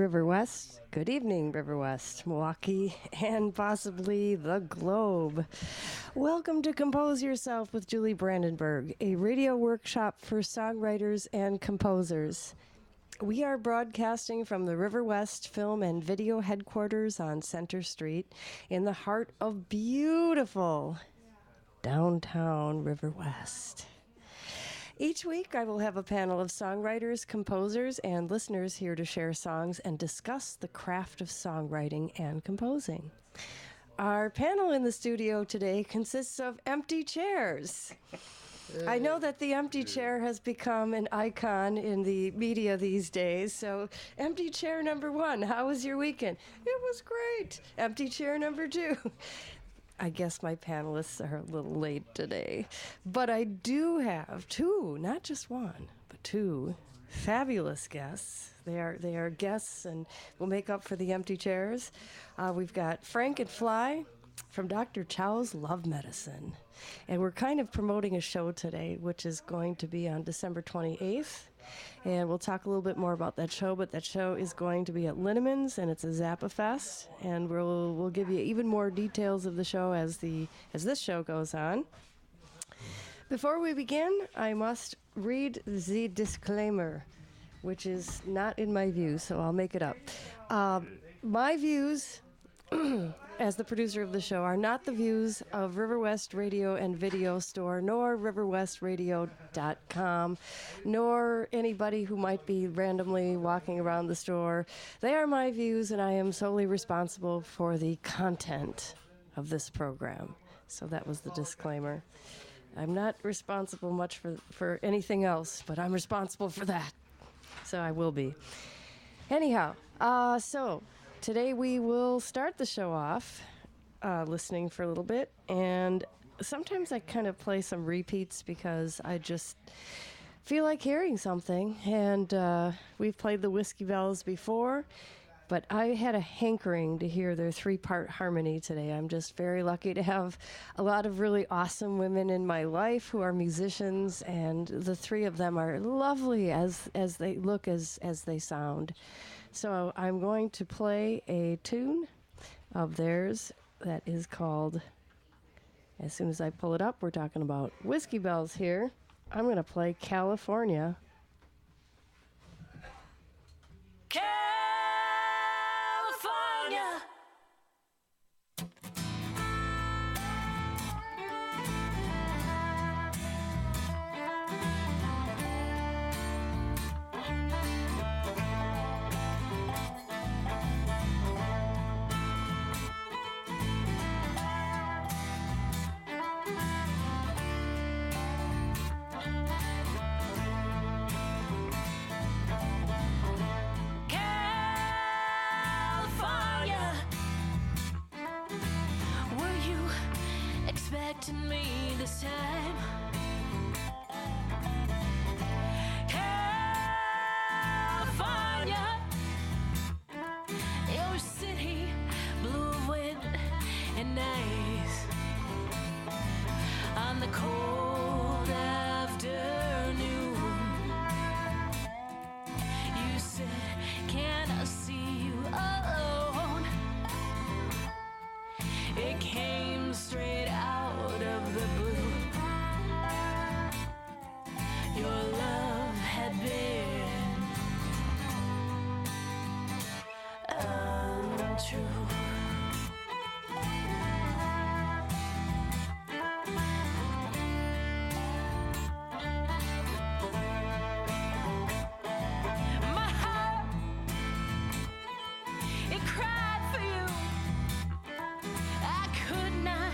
River West. Good evening, River West, Milwaukee, and possibly the globe. Welcome to Compose Yourself with Julie Brandenburg, a radio workshop for songwriters and composers. We are broadcasting from the River West Film and Video Headquarters on Center Street in the heart of beautiful downtown River West. Each week, I will have a panel of songwriters, composers, and listeners here to share songs and discuss the craft of songwriting and composing. Our panel in the studio today consists of empty chairs. I know that the empty chair has become an icon in the media these days, so empty chair number one, how was your weekend? It was great. Empty chair number two. I guess my panelists are a little late today, but I do have two, not just one, but two fabulous guests. They are guests and will make up for the empty chairs. We've got Frank and Fly from Dr. Chow's Love Medicine, and we're kind of promoting a show today, which is going to be on December 28th. And we'll talk a little bit more about that show, but that show is going to be at Linneman's, and it's a Zappa Fest, and we'll give you even more details of the show as this show goes on. Before we begin, I must read the disclaimer, which is not in my views, so I'll make it up. My views as the producer of the show are not the views of River West Radio and Video Store, nor riverwestradio.com, nor anybody who might be randomly walking around the store. They are my views, and I am solely responsible for the content of this program. So that was the disclaimer. I'm not responsible much for anything else, but I'm responsible for that. So I will be. Anyhow, so today we will start the show off listening for a little bit, and sometimes I kind of play some repeats because I just feel like hearing something, and we've played the Whiskey Bells before, but I had a hankering to hear their three-part harmony today. I'm just very lucky to have a lot of really awesome women in my life who are musicians, and the three of them are lovely as they look, as they sound. So I'm going to play a tune of theirs that is called, as soon as I pull it up, we're talking about Whiskey Bells here. I'm going to play California. California. Expecting me this time. California, your city blue of wind and ice. On the cold afternoon, you said, can I see you alone? It came straight out of the blue. Your love had been untrue. My heart, it cried for you. I could not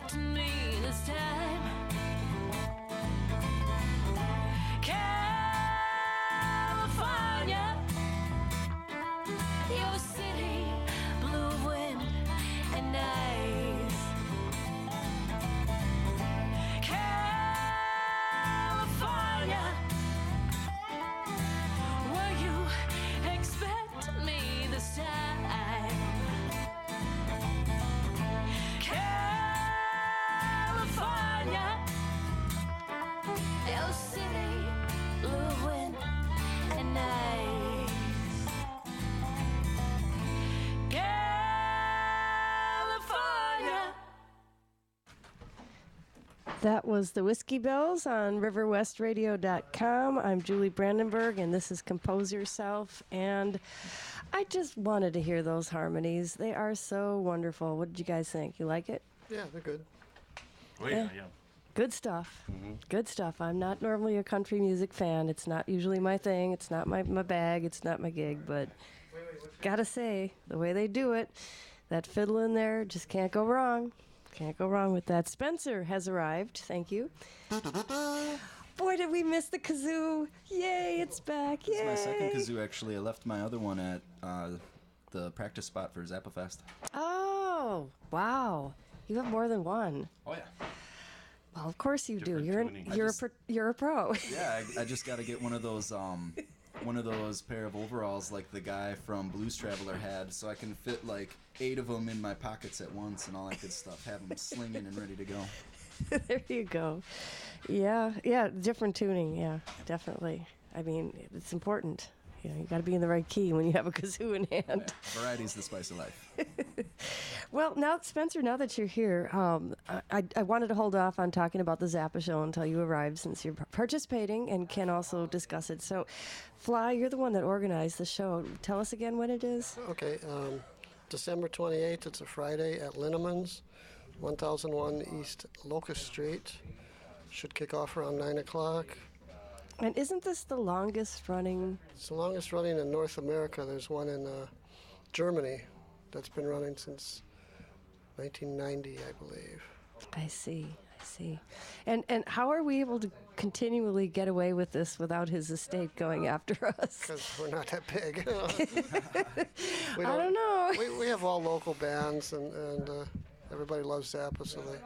expect me this time. California, your city, blue wind and ice. California, will you expect me this time? California, your city, blue wind and ice. California. That was the Whiskey Bells on riverwestradio.com. I'm Julie Brandenburg, and this is Compose Yourself. And I just wanted to hear those harmonies. They are so wonderful. What did you guys think? You like it? Yeah, they're good. Oh, yeah, yeah. Good stuff. Good stuff. I'm not normally a country music fan. It's not usually my thing. It's not my bag. It's not my gig. But gotta say, the way they do it, that fiddle in there, just can't go wrong. Can't go wrong with that. Spencer has arrived. Thank you. Boy, did we miss the kazoo. Yay, it's back. Yay. It's my second kazoo, actually. I left my other one at the practice spot for Zappa Fest. Oh, wow. You have more than one. Oh, yeah. Well, of course you do. Different tuning. You're a pro. Yeah, I just got to get one of those pair of overalls like the guy from Blues Traveler had, so I can fit like 8 of them in my pockets at once and all that good stuff. Have them slinging and ready to go. There you go. Yeah, different tuning. Yeah, definitely. I mean, it's important. You know, you got to be in the right key when you have a kazoo in hand. Yeah, variety's the spice of life. Well, now, Spencer, now that you're here, I wanted to hold off on talking about the Zappa show until you arrived, since you're participating and can also discuss it. So, Fly, you're the one that organized the show. Tell us again when it is. Okay, December 28th, it's a Friday at Linneman's, 1001 East Locust Street. Should kick off around 9 o'clock. And isn't this the longest running? It's the longest running in North America. There's one in Germany that's been running since 1990, I believe. I see. And how are we able to continually get away with this without his estate going after us? Because we're not that big. I don't know. We have all local bands, and everybody loves Zappa, so they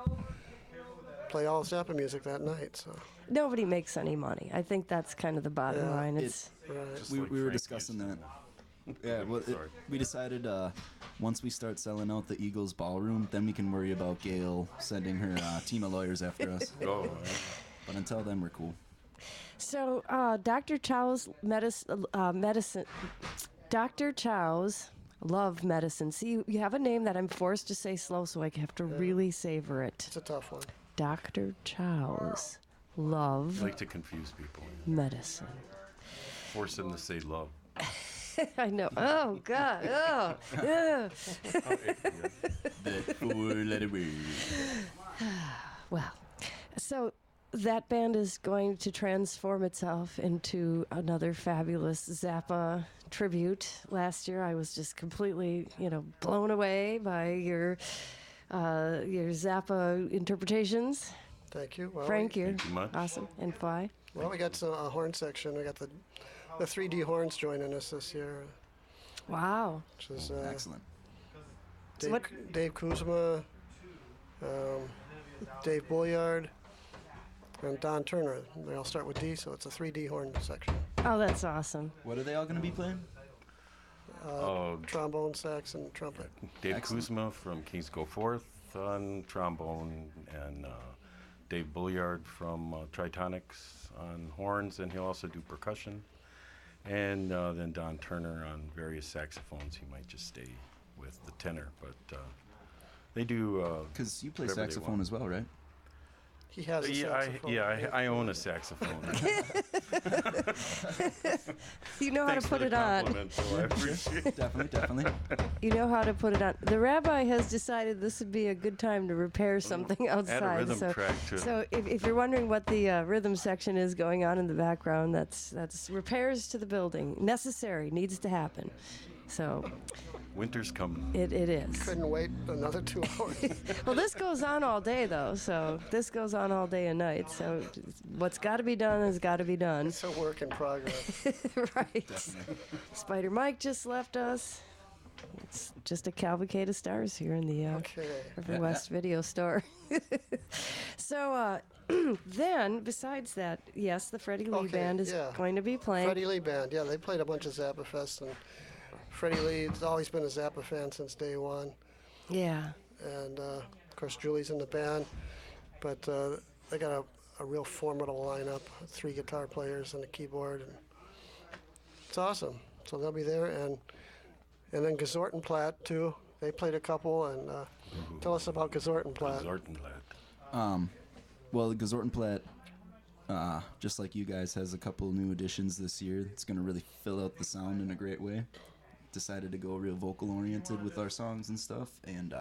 play all Zappa music that night. So Nobody makes any money. I think that's kind of the bottom Yeah. line. It's right. We like were Frank discussing used that. Yeah, well, Sorry. we decided once we start selling out the Eagles Ballroom, then we can worry about Gail sending her team of lawyers after us. Oh, But until then, we're cool. so Dr. Chow's medicine. Dr. Chow's love medicine. See, you have a name that I'm forced to say slow, so I have to really savor it. It's a tough one. Dr. Chow's love I like to confuse people. medicine. Force them to say love. I know. Oh God. Oh. Ugh. That four-letter word. Well, so that band is going to transform itself into another fabulous Zappa tribute. Last year, I was just completely, blown away by your Zappa interpretations. Thank you. Well, Frank, you're Thank you much. awesome, and Fly. Well, we got a horn section. We got the 3D horns joining us this year, Wow. which is Excellent. Dave, what- Dave Kuzma, Dave Bulliard, and Don Turner. They all start with D, so it's a 3D horn section. Oh, that's awesome. What are they all going to be playing? Trombone, sax, and trumpet. Dave Excellent. Kuzma from Kings Go Forth on trombone, and Dave Bulliard from Tritonics on horns, and he'll also do percussion. And then Don Turner on various saxophones. He might just stay with the tenor, but they do. Because you play whatever they saxophone want. as well, right? He has a saxophone. I own a saxophone. You know how Thanks to for put the it on. compliment, Phil. I appreciate it. Definitely. You know how to put it on. The rabbi has decided this would be a good time to repair something outside. rhythm so, track to it. so if you're wondering what the rhythm section is going on in the background, that's repairs to the building. Necessary, needs to happen. So, Winter's coming. It is. Couldn't wait another 2 hours. Well, this goes on all day, though. So this goes on all day and night. So what's got to be done has got to be done. It's a work in progress. Right. Spider Mike just left us. It's just a cavalcade of stars here in the Okay. River West video store. So then, besides that, yes, the Freddie Lee Okay, Band is yeah. going to be playing. Freddie Lee Band, yeah, they played a bunch of Zappa Fest, and Freddie Lee's always been a Zappa fan since day one. Yeah. And of course, Julie's in the band, but they got a real formidable lineup: 3 guitar players and a keyboard, and it's awesome. So they'll be there, and then Gesortenplatt too. They played a couple, and tell us about Gesortenplatt. Zortenblatt. Well, Gesortenplatt, just like you guys, has a couple new additions this year. It's going to really fill out the sound in a great way. Decided to go real vocal oriented with our songs and stuff, and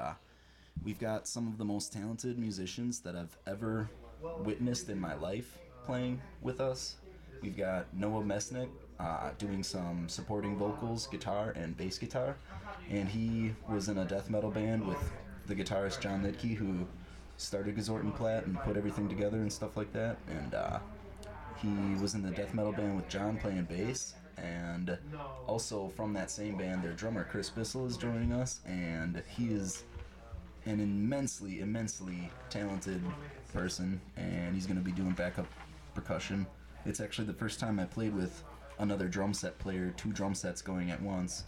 we've got some of the most talented musicians that I've ever witnessed in my life playing with us. We've got Noah Mesnick doing some supporting vocals, guitar, and bass guitar, and he was in a death metal band with the guitarist John Lidke, who started Gesortenplatt and put everything together and stuff like that, and he was in the death metal band with John playing bass. And also from that same band, their drummer Chris Bissell is joining us, and he is an immensely talented person, and he's going to be doing backup percussion. It's actually the first time I played with another drum set player, 2 drum sets going at once,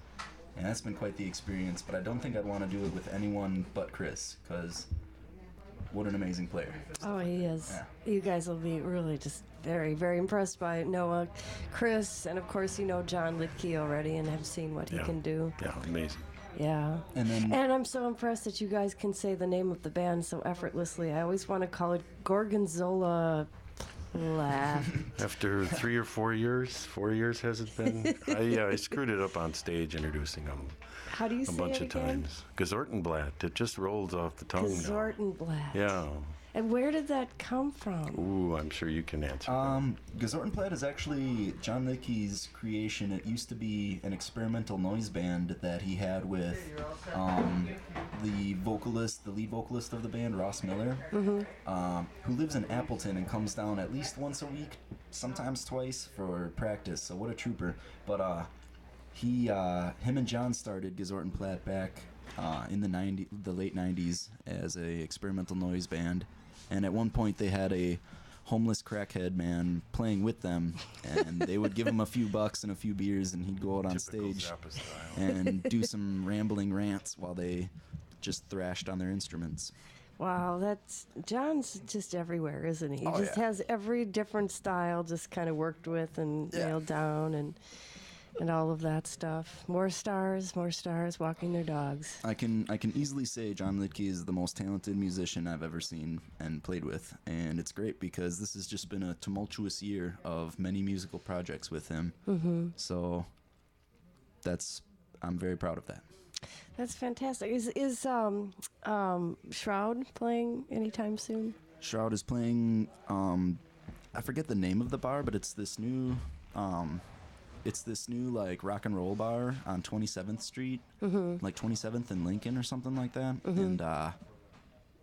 and that's been quite the experience, but I don't think I'd want to do it with anyone but Chris, because what an amazing player. Oh, he is. Yeah. You guys will be really just very, very impressed by Noah, Chris, and of course you know John Lidke already and have seen what he can do. Yeah, amazing. Yeah. And I'm so impressed that you guys can say the name of the band so effortlessly. I always want to call it Gorgonzola Platt. After 3 or 4 years, 4 years has it been? I screwed it up on stage introducing them How do you a say bunch it of again? times. Gesortenblatt. It just rolls off the tongue now. Gesortenblatt. Yeah. And where did that come from? Ooh, I'm sure you can answer. Gesortenplatt is actually John Lidke's creation. It used to be an experimental noise band that he had with the lead vocalist of the band, Ross Miller, who lives in Appleton and comes down at least once a week, sometimes twice, for practice. So what a trooper. But him and John started Gesortenplatt back in the late 90s as a experimental noise band. And at one point they had a homeless crackhead man playing with them, and they would give him a few bucks and a few beers, and he'd go out on Typical stage Zappa style. and do some rambling rants while they just thrashed on their instruments. Wow, John's just everywhere, isn't he? He just has every different style just kind of worked with and nailed down and all of that stuff. More stars walking their dogs. I can easily say John Lidke is the most talented musician I've ever seen and played with, and it's great because this has just been a tumultuous year of many musical projects with him. So I'm very proud of that. That's fantastic. Is Shroud playing anytime soon? Shroud is playing. I forget the name of the bar, but it's this new. It's this new like rock and roll bar on 27th Street, like 27th and Lincoln or something like that. And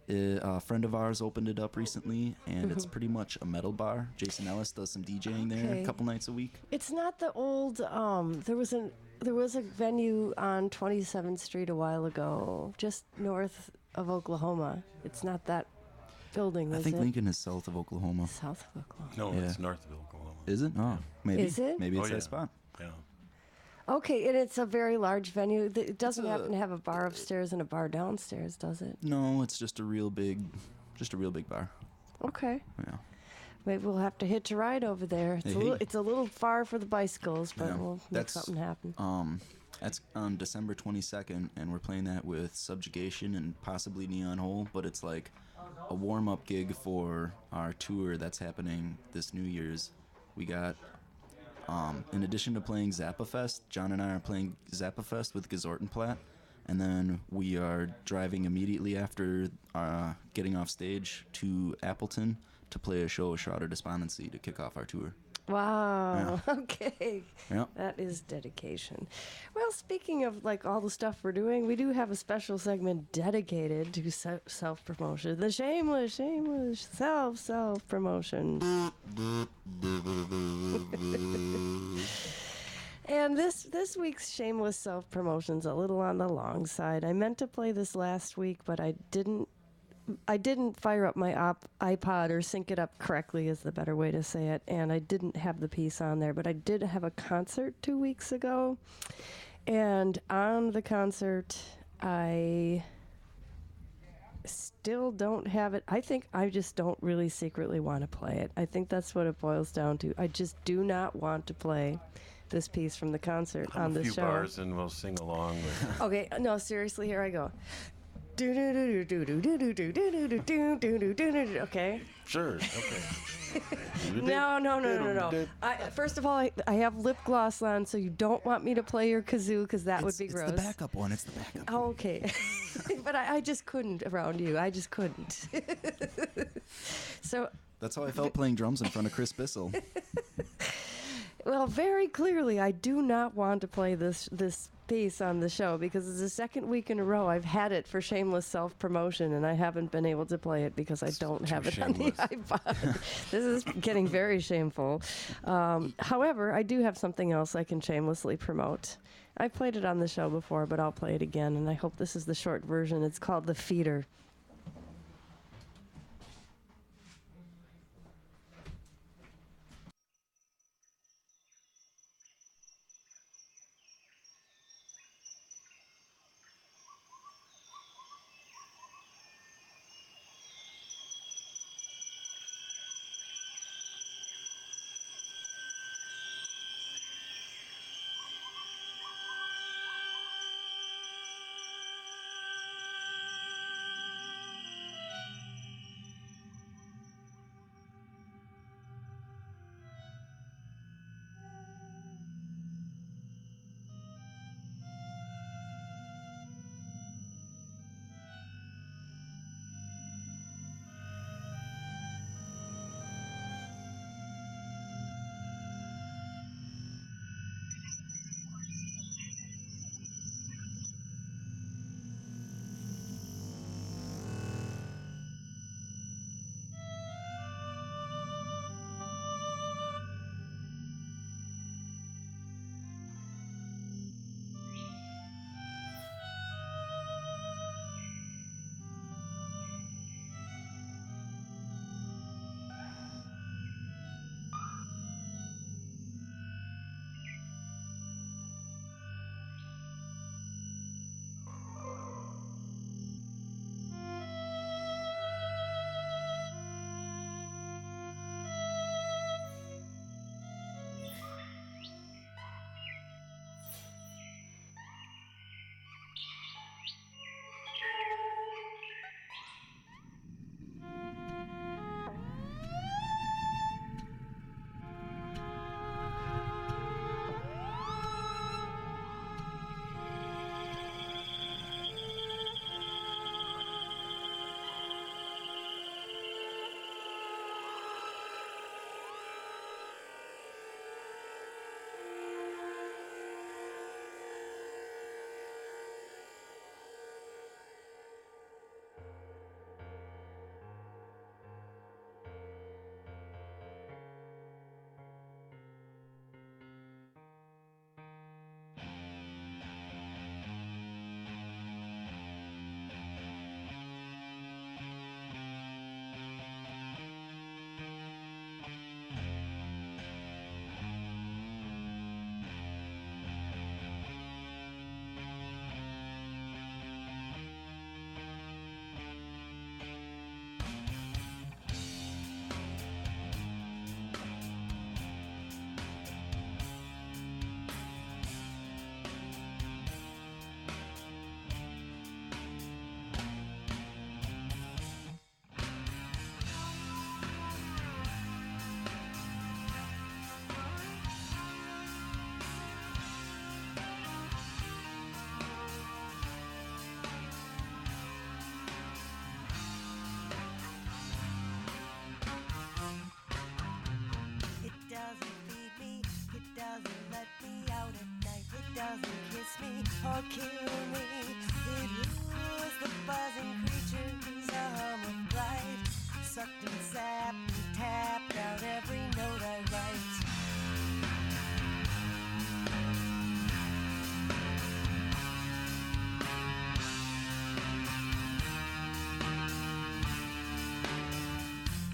a friend of ours opened it up recently, and it's pretty much a metal bar. Jason Ellis does some DJing there Okay. a couple nights a week. It's not the old. There was a venue on 27th Street a while ago, just north of Oklahoma. It's not that building, I is think it? Lincoln is south of Oklahoma. South of Oklahoma. No, Yeah. it's north of Oklahoma. Is it? Oh, maybe. Is it? Maybe it's Oh, that yeah. spot. Yeah. Okay, and it's a very large venue. It doesn't happen to have a bar upstairs and a bar downstairs, does it? No, it's just a real big bar. Okay. Yeah. Maybe we'll have to hitch a ride over there. Hey. It's a little far for the bicycles, but Yeah, we'll make that's- something happen. That's on December 22nd, and we're playing that with Subjugation and possibly Neon Hole, but it's like a warm-up gig for our tour that's happening this New Year's. We got, in addition to playing Zappa Fest, John and I are playing Zappa Fest with Gesortenplatt, and then we are driving immediately after getting off stage to Appleton to play a show of Shroud of Despondency to kick off our tour. Wow. Okay. Yep. That is dedication. Well, speaking of like all the stuff we're doing, we do have a special segment dedicated to self promotion. The shameless self promotion. And this week's shameless self promotion's a little on the long side. I meant to play this last week, but I didn't fire up my iPod or sync it up correctly is the better way to say it, and I didn't have the piece on there, but I did have a concert 2 weeks ago, and on the concert, I still don't have it. I think I just don't really secretly want to play it. I think that's what it boils down to. I just do not want to play this piece from the concert on the a few show. bars and we'll sing along. With Okay, no, seriously, here I go. Okay. Sure. Okay. No. First of all, I have lip gloss on, so you don't want me to play your kazoo because that would be gross. It's the backup one. It's the backup. Oh, okay. But I just couldn't around you. I just couldn't. So. That's how I felt playing drums in front of Chris Bissell. Well, very clearly, I do not want to play this piece on the show because it's the second week in a row I've had it for shameless self-promotion, and I haven't been able to play it because I don't have it on the iPod. This is getting very shameful. However, I do have something else I can shamelessly promote. I played it on the show before, but I'll play it again, and I hope this is the short version. It's called The Feeder. kill me. It was the buzzing creatures, a hum of blight, sucked and sapped and tapped out every note I write.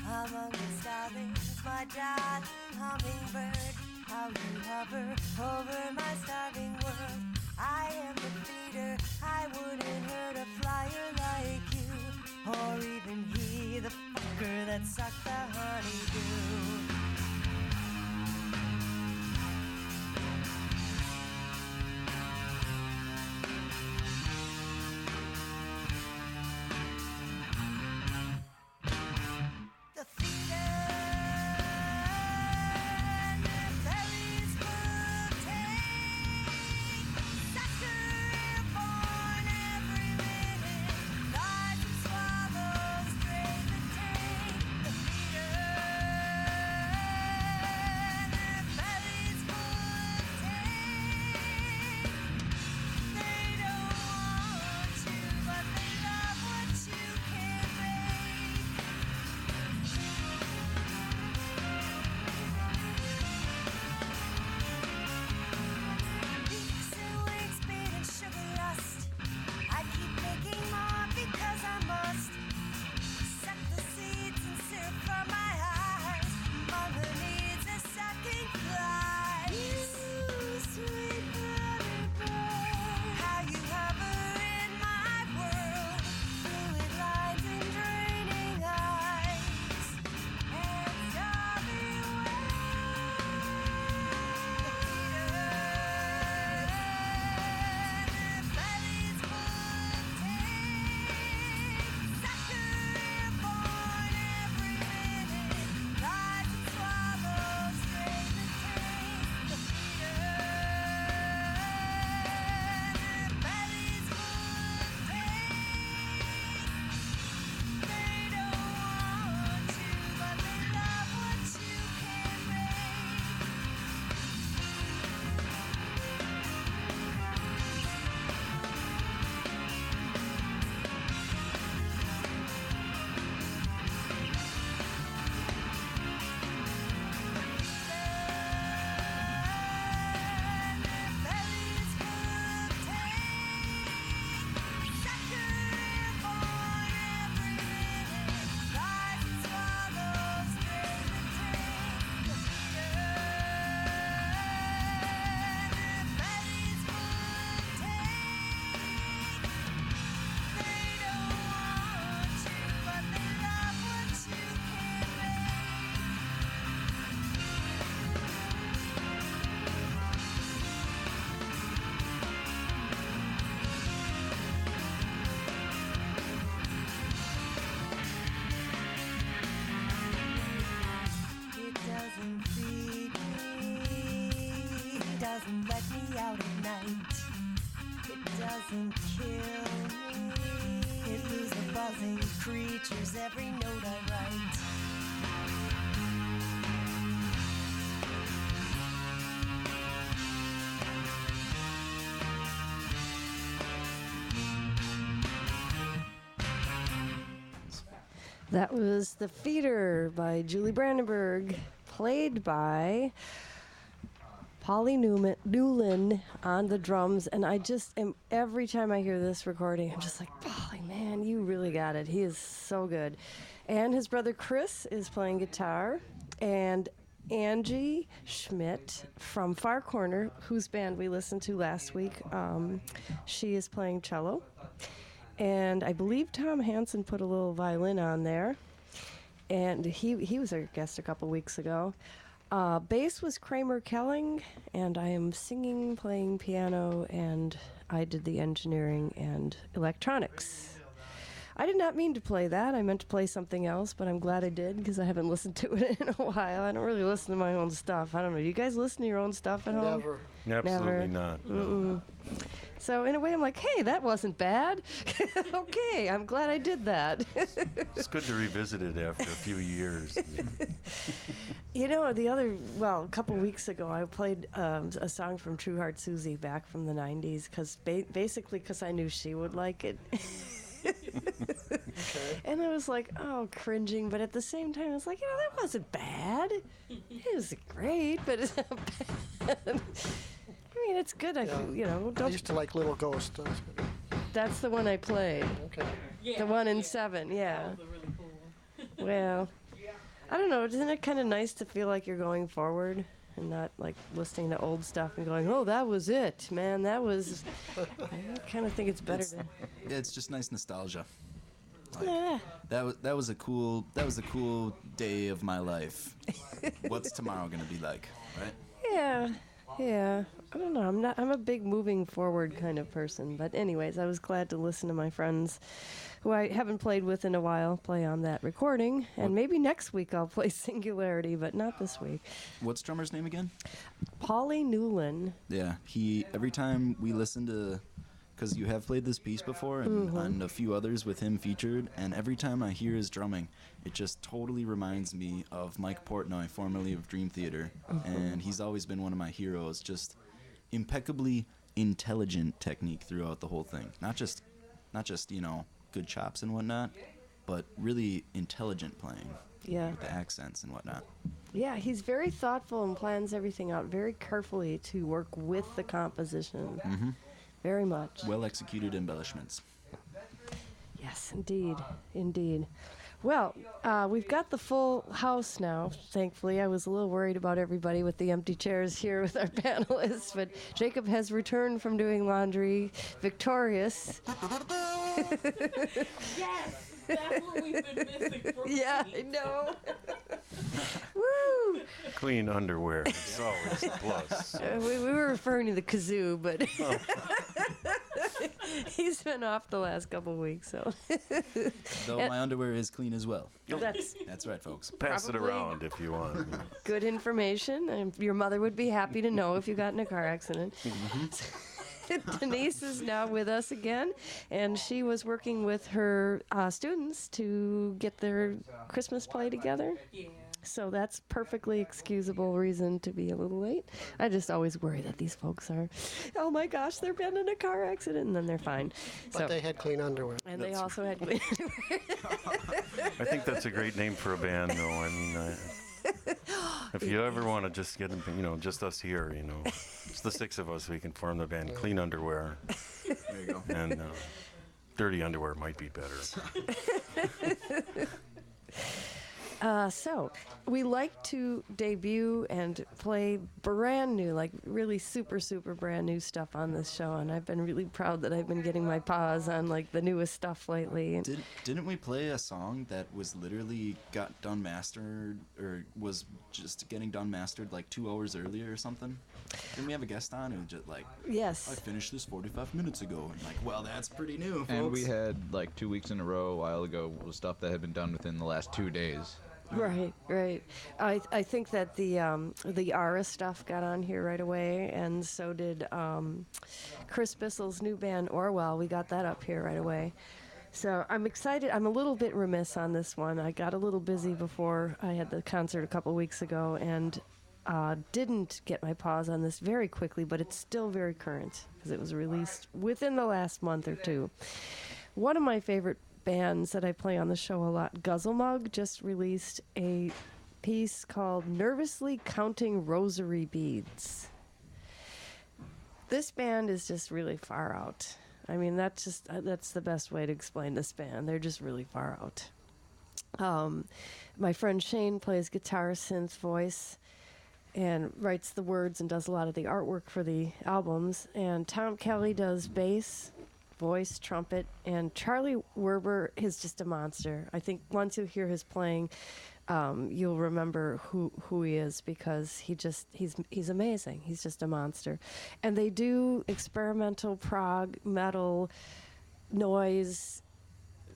Among the starlings, my darling hummingbird, how you hover over my starving world. I am the feeder, I wouldn't hurt a flyer like you, or even he, the fucker that sucked the honeydew. The feeder, their bellies will take, sucker born every minute, large and swallows drain the tank. The feeder, their bellies will take. They don't want you, but they love what you can make. Beaks and wings, speed and sugar lust. I keep making more because I must. Suck the seeds and syrup from my eyes. Mother needs a sucking flies. You sweet butterbird, how you hover in my world. Fluid lines and draining eyes, and starving bellies will take, sucker born every minute, large and swallows drain the tank. The feeder, bellies will take. They don't want you, but they love what you can make. Bellies will take, sucker born every minute, large and swallows drain the tank. The feeder, bellies will take. They don't want you, but they love what you can make. It doesn't feed me, doesn't let me out at night. It doesn't kill me, it loses the buzzing creatures every note I write. That was The Feeder by Julie Brandenburg, played by Polly Newland on the drums. And I just am, every time I hear this recording, I'm just like, Polly, man, you really got it. He is so good. And his brother Chris is playing guitar. And Angie Schmidt from Far Corner, whose band we listened to last week, she is playing cello. And I believe Tom Hansen put a little violin on there. And he was our guest a couple weeks ago. Bass was Kramer Kelling, and I am singing, playing piano, and I did the engineering and electronics. I did not mean to play that. I meant to play something else, but I'm glad I did because I haven't listened to it in a while. I don't really listen to my own stuff. I don't know. Do you guys listen to your own stuff at home? Never. Absolutely Never. not. No. So in a way, I'm like, hey, that wasn't bad. Okay, I'm glad I did that. It's good to revisit it after a few years. You know, a couple weeks ago, I played a song from True Heart Susie back from the 90s, basically because I knew she would like it. And I was like, oh, cringing, but at the same time, I was like, that wasn't bad. It was great, but it's not bad. I mean, it's good. I Don't. used to like Little Ghost. That was good. That's the one I played. Okay. The one in 7, yeah. Well, I don't know. Isn't it kind of nice to feel like you're going forward and not like listening to old stuff and going, oh, that was it, man. That was. I kind of think it's better to. It's just nice nostalgia. Yeah. That was a cool day of my life. What's tomorrow gonna be like, right? Yeah. I don't know. I'm a big moving forward kind of person. But anyways, I was glad to listen to my friends who I haven't played with in a while play on that recording. And maybe next week I'll play Singularity, but not this week. What's drummer's name again? Paulie Newland. Yeah, every time we listen to, because you have played this piece before and a few others with him featured, and every time I hear his drumming, it just totally reminds me of Mike Portnoy, formerly of Dream Theater, and he's always been one of my heroes. Just impeccably intelligent technique throughout the whole thing. Not just good chops and whatnot, but really intelligent playing. Yeah. With the accents and whatnot. Yeah, he's very thoughtful and plans everything out very carefully to work with the composition. Mm-hmm. Very much. Well executed embellishments. Yes, indeed. Well, we've got the full house now, thankfully. I was a little worried about everybody with the empty chairs here with our panelists, but Jacob has returned from doing laundry victorious. Yes, that's what we've been missing for Yeah, I know. Woo! Clean underwear is always a plus. We were referring to the kazoo, but he's been off the last couple weeks, so. Though my underwear is clean as well. That's right, folks. Pass it Probably. around if you want. good information, and your mother would be happy to know if you got in a car accident. Denise is now with us again, and she was working with her students to get their Christmas play together. Yeah. So that's perfectly excusable reason to be a little late. I just always worry that these folks are, oh my gosh, they've been in a car accident, and then they're fine. But they had clean underwear. And they also had clean. I think that's a great name for a band, though. I mean, if you ever want to just get, just us here, it's the 6 of us, we can form the band Clean Underwear. There you go. And Dirty Underwear might be better. So we like to debut and play brand new, like really super, super brand new stuff on this show. And I've been really proud that I've been getting my paws on like the newest stuff lately. And Didn't we play a song that was literally got done mastered, or was just getting done mastered like 2 hours earlier or something? Didn't we have a guest on who just like, yes. I finished this 45 minutes ago, and like, well, that's pretty new, folks. And we had like 2 weeks in a row a while ago was stuff that had been done within the last 2 days. Right. I think that the Ara stuff got on here right away, and so did Chris Bissell's new band Orwell. We got that up here right away. So I'm excited. I'm a little bit remiss on this one. I got a little busy before I had the concert a couple weeks ago, and didn't get my paws on this very quickly, but it's still very current because it was released within the last month or two. One of my favorite bands that I play on the show a lot, Guzzlemug, just released a piece called Nervously Counting Rosary Beads. This band is just really far out. I mean, that's the best way to explain this band. They're just really far out. My friend Shane plays guitar, synth, voice, and writes the words and does a lot of the artwork for the albums. And Tom Kelly does bass, voice, trumpet, and Charlie Werber is just a monster. I think once you hear his playing, you'll remember who he is, because he's amazing. He's just a monster. And they do experimental prog, metal, noise,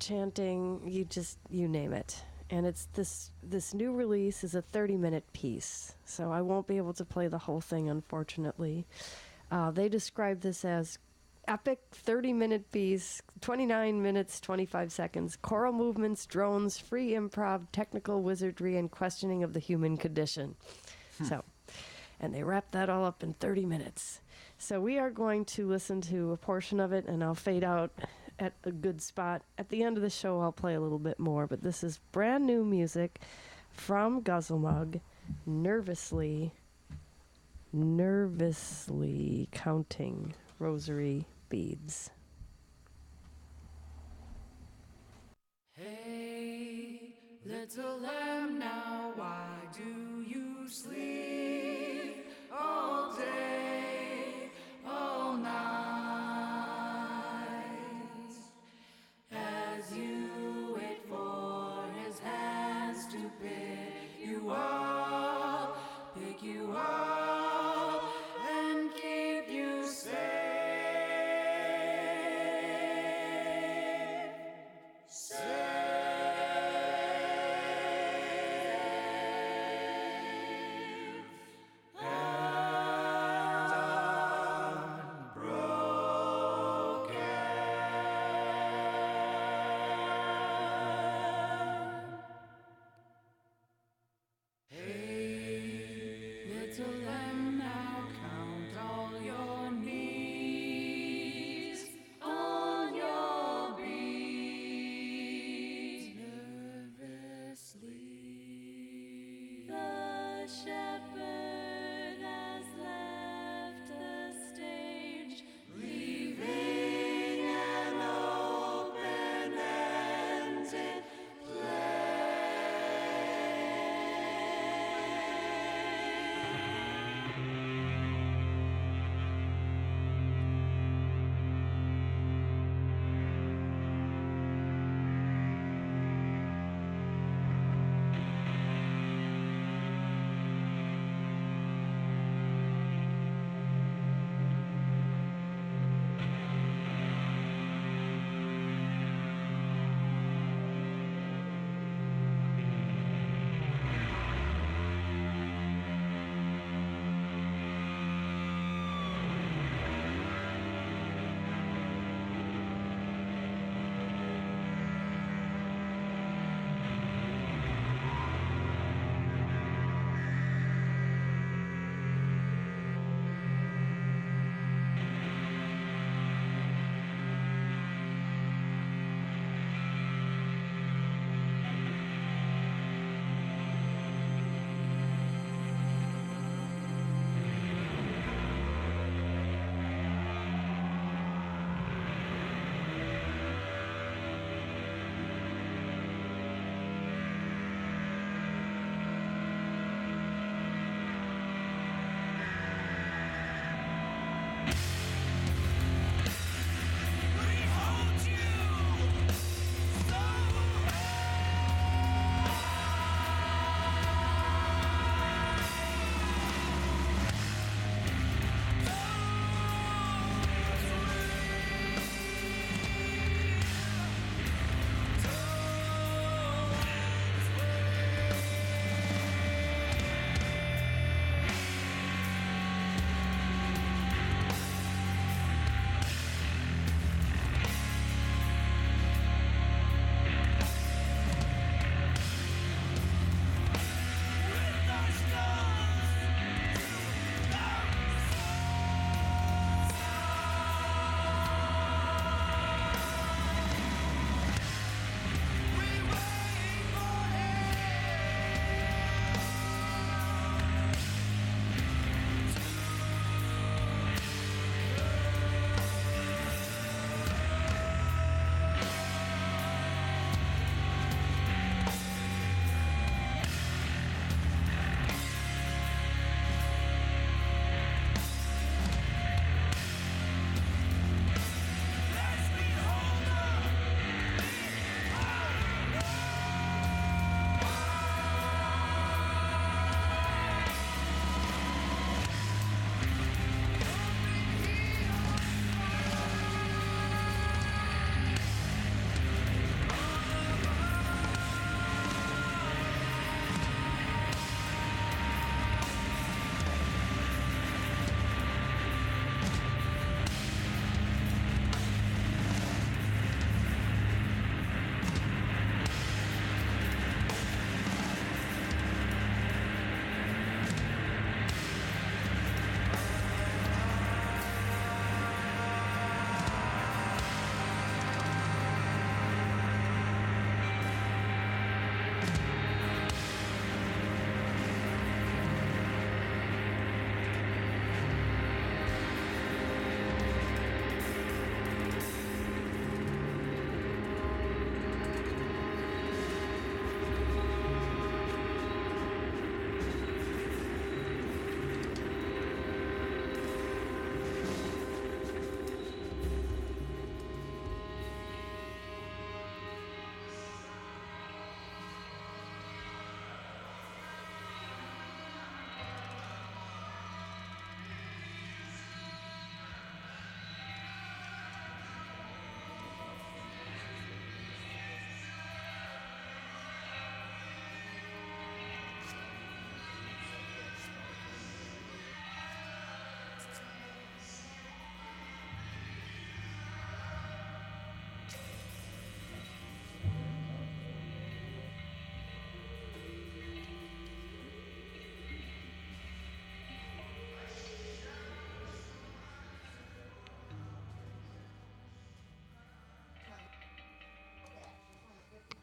chanting, you name it. And it's this new release is a 30-minute piece, so I won't be able to play the whole thing, unfortunately. They describe this as epic 30-minute piece, 29 minutes, 25 seconds, choral movements, drones, free improv, technical wizardry, and questioning of the human condition. So, and they wrapped that all up in 30 minutes. So we are going to listen to a portion of it, and I'll fade out at a good spot. At the end of the show, I'll play a little bit more, but this is brand new music from Guzzlemug, nervously counting rosary beads. Hey, little lamb, now why do you sleep all day, all night? As you wait for his hands to pick you up, and keep you safe.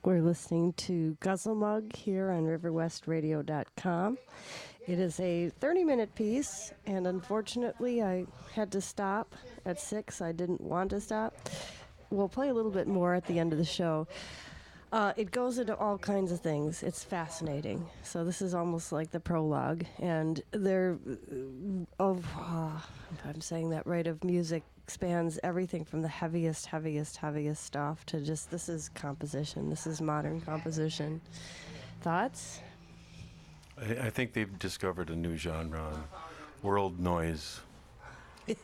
We're listening to Guzzle Mug here on riverwestradio.com. It is a 30-minute piece, and unfortunately I had to stop at 6. I didn't want to stop. We'll play a little bit more at the end of the show. It goes into all kinds of things. It's fascinating. So this is almost like the prologue, and I'm saying that right, of music spans everything from the heaviest stuff to just, this is composition. This is modern composition. Thoughts? I think they've discovered a new genre, world noise. Great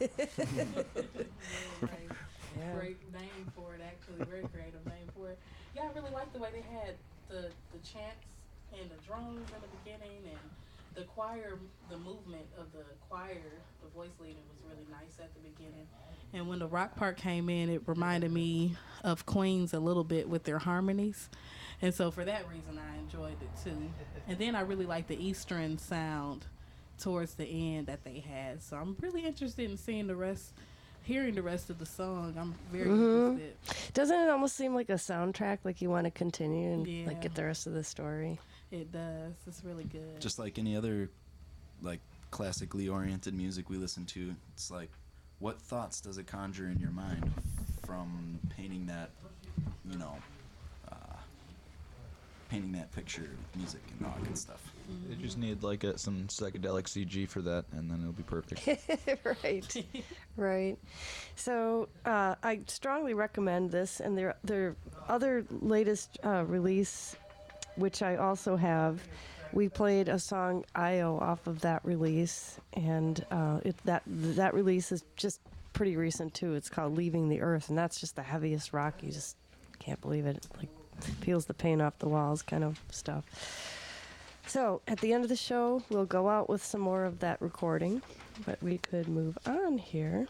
name for it, actually. Very creative name for it. Yeah, I really like the way they had the chants and the drums in the beginning, and the choir, the movement of the choir, the voice leading was really nice at the beginning. And when the rock part came in, it reminded me of Queens a little bit with their harmonies. And so for that reason, I enjoyed it too. And then I really like the Eastern sound towards the end that they had. So I'm really interested in seeing hearing the rest of the song. I'm very interested. Doesn't it almost seem like a soundtrack, like you want to continue and like get the rest of the story? It does. It's really good. Just like any other like classically oriented music we listen to, it's like, what thoughts does it conjure in your mind from painting that, painting that picture with music and all that good stuff? They just need like some psychedelic CG for that, and then it'll be perfect. Right. So I strongly recommend this, and their other latest release, which I also have. We played a song "Io" off of that release, and that release is just pretty recent too. It's called "Leaving the Earth," and that's just the heaviest rock. You just can't believe it. Like, peels the paint off the walls kind of stuff. So at the end of the show, we'll go out with some more of that recording, but we could move on here.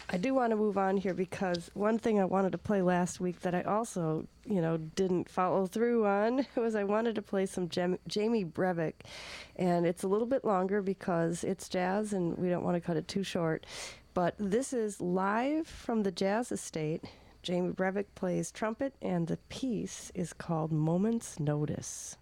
I do want to move on here because one thing I wanted to play last week that I also, didn't follow through on was I wanted to play some Jamie Brevik, and it's a little bit longer because it's jazz and we don't want to cut it too short. But this is live from the Jazz Estate. Jamie Brevik plays trumpet, and the piece is called Moment's Notice.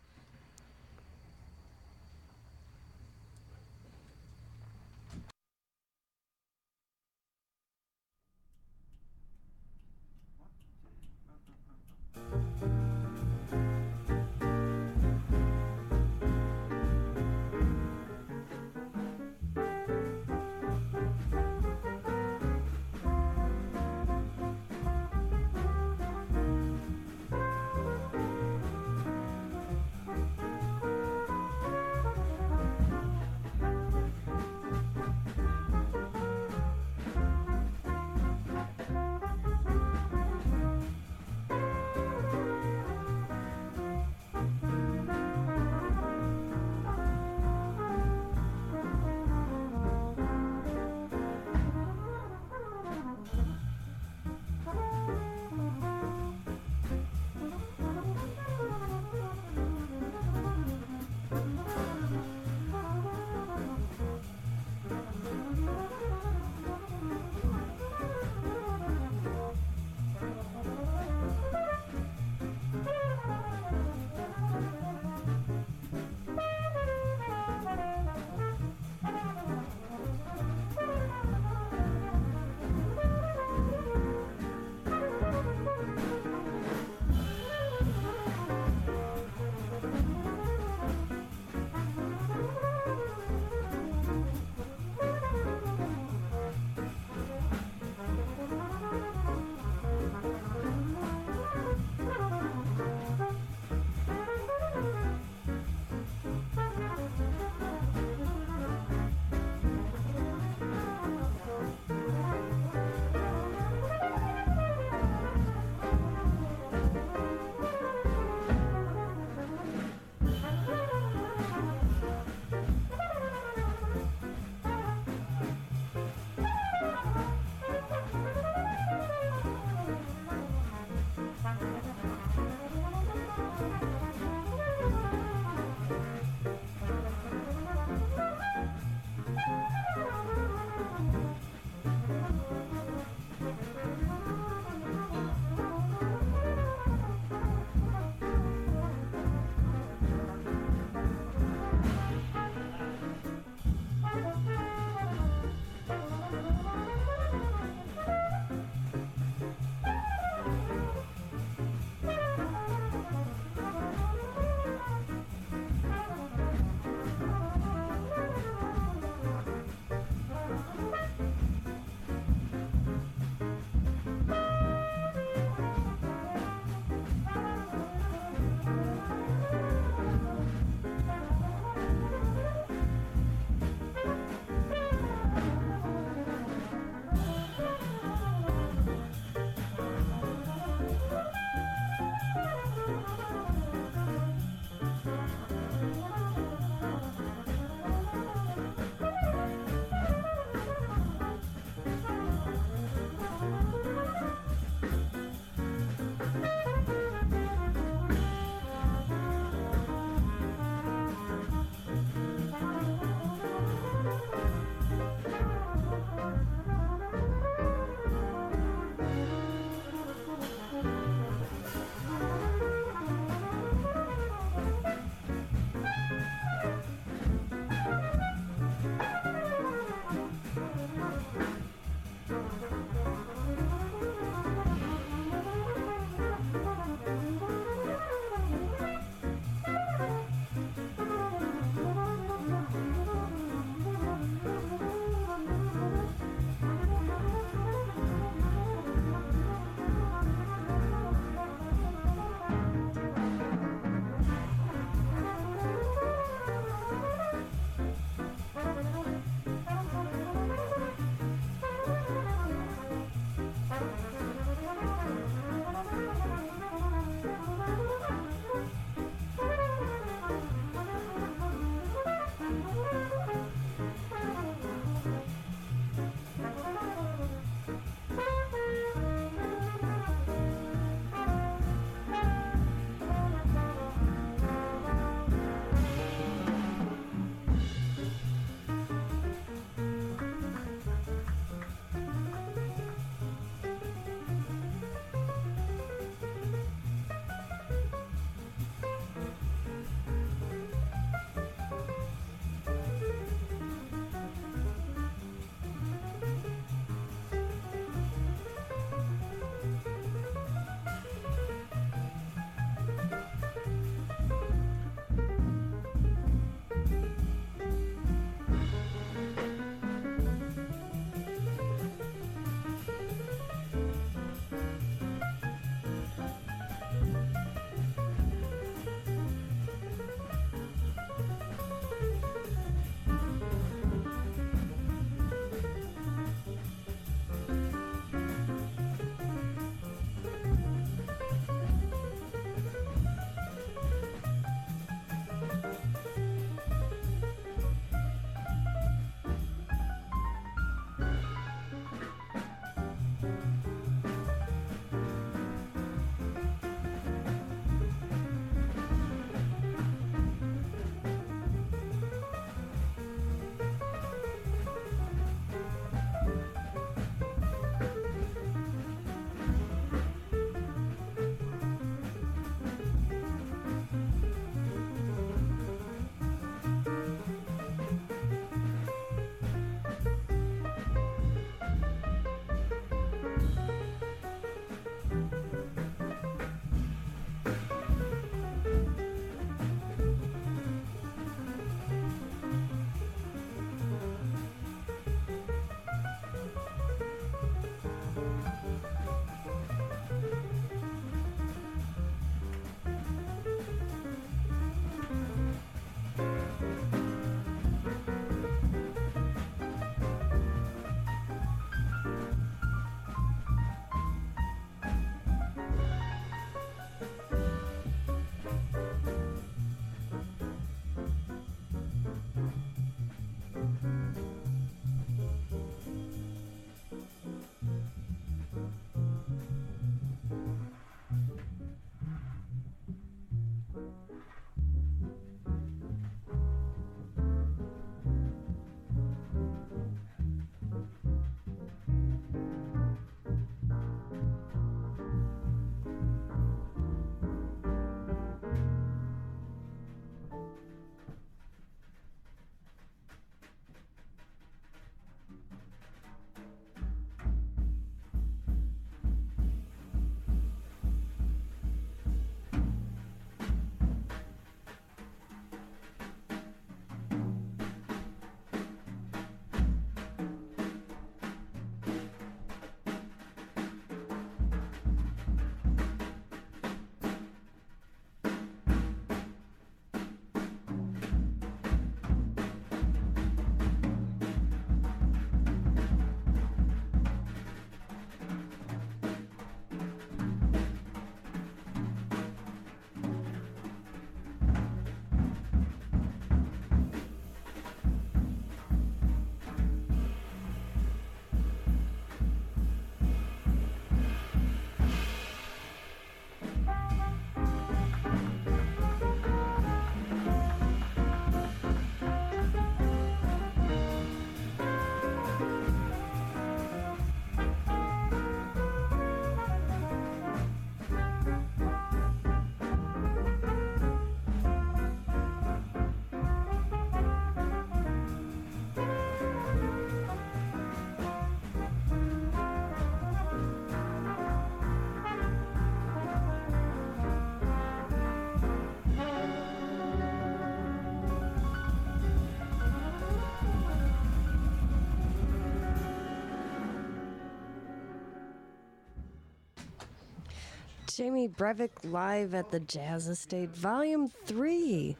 Jamie Breivik live at the Jazz Estate Volume 3.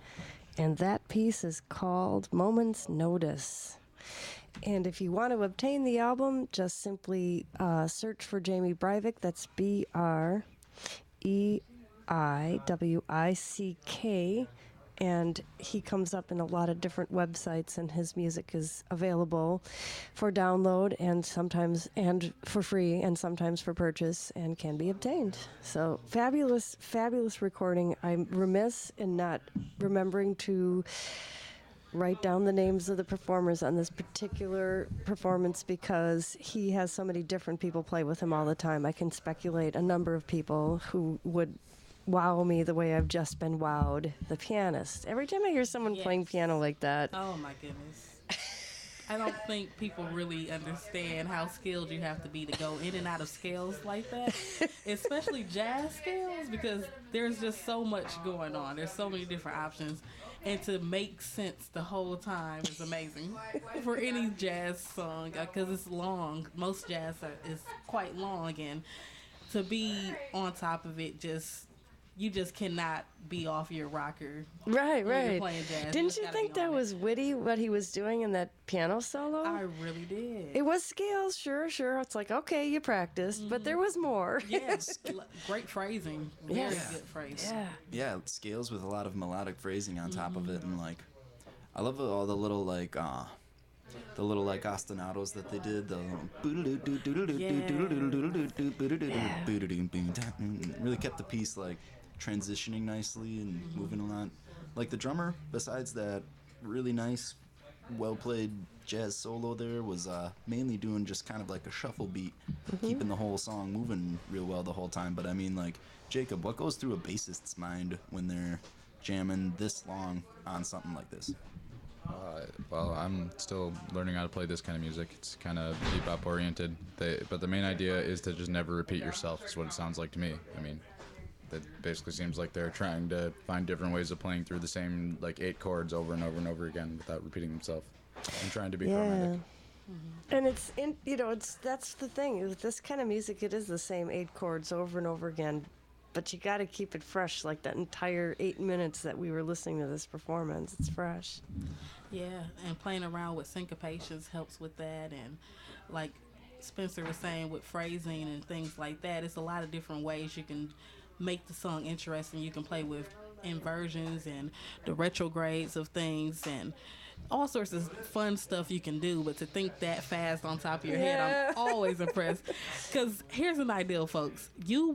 And that piece is called Moment's Notice. And if you want to obtain the album, just simply search for Jamie Breivik. That's Breiwick. And he comes up in a lot of different websites, and his music is available for download and sometimes and for free and sometimes for purchase and can be obtained. So fabulous, fabulous recording. I'm remiss in not remembering to write down the names of the performers on this particular performance because he has so many different people play with him all the time. I can speculate a number of people who would wow me the way I've just been wowed. The pianist. Every time I hear someone playing piano like that. Oh my goodness. I don't think people really understand how skilled you have to be to go in and out of scales like that, especially jazz scales, because there's just so much going on. There's so many different options, and to make sense the whole time is amazing for any jazz song because it's long. Most jazz is quite long, and to be on top of it you just cannot be off your rocker. Right, when you're right. playing jazz. Didn't you gotta think be on that it. was witty, what he was doing in that piano solo? I really did. It was scales, sure. It's like, okay, you practiced, but there was more. Yes, great phrasing. Very Yes. good phrase. Yeah. Yeah, scales with a lot of melodic phrasing on top of it, and like, I love all the little like ostinatos that they did. The really kept the piece like transitioning nicely and moving a lot. Like the drummer, besides that really nice, well played jazz solo there, was mainly doing just kind of like a shuffle beat, keeping the whole song moving real well the whole time. But I mean, like, Jacob, what goes through a bassist's mind when they're jamming this long on something like this? Well, I'm still learning how to play this kind of music. It's kind of bebop oriented, but the main idea is to just never repeat yourself. Is what it sounds like to me. I mean, that basically seems like they're trying to find different ways of playing through the same like 8 chords over and over and over again without repeating themselves and trying to be chromatic. And that's the thing with this kind of music. It is the same 8 chords over and over again, but you got to keep it fresh. Like that entire 8 minutes that we were listening to this performance, it's fresh. Yeah, and playing around with syncopations helps with that, and like Spencer was saying with phrasing and things like that, it's a lot of different ways you can make the song interesting. You can play with inversions and the retrogrades of things and all sorts of fun stuff you can do, but to think that fast on top of your head, I'm always impressed. Because here's an ideal, folks. You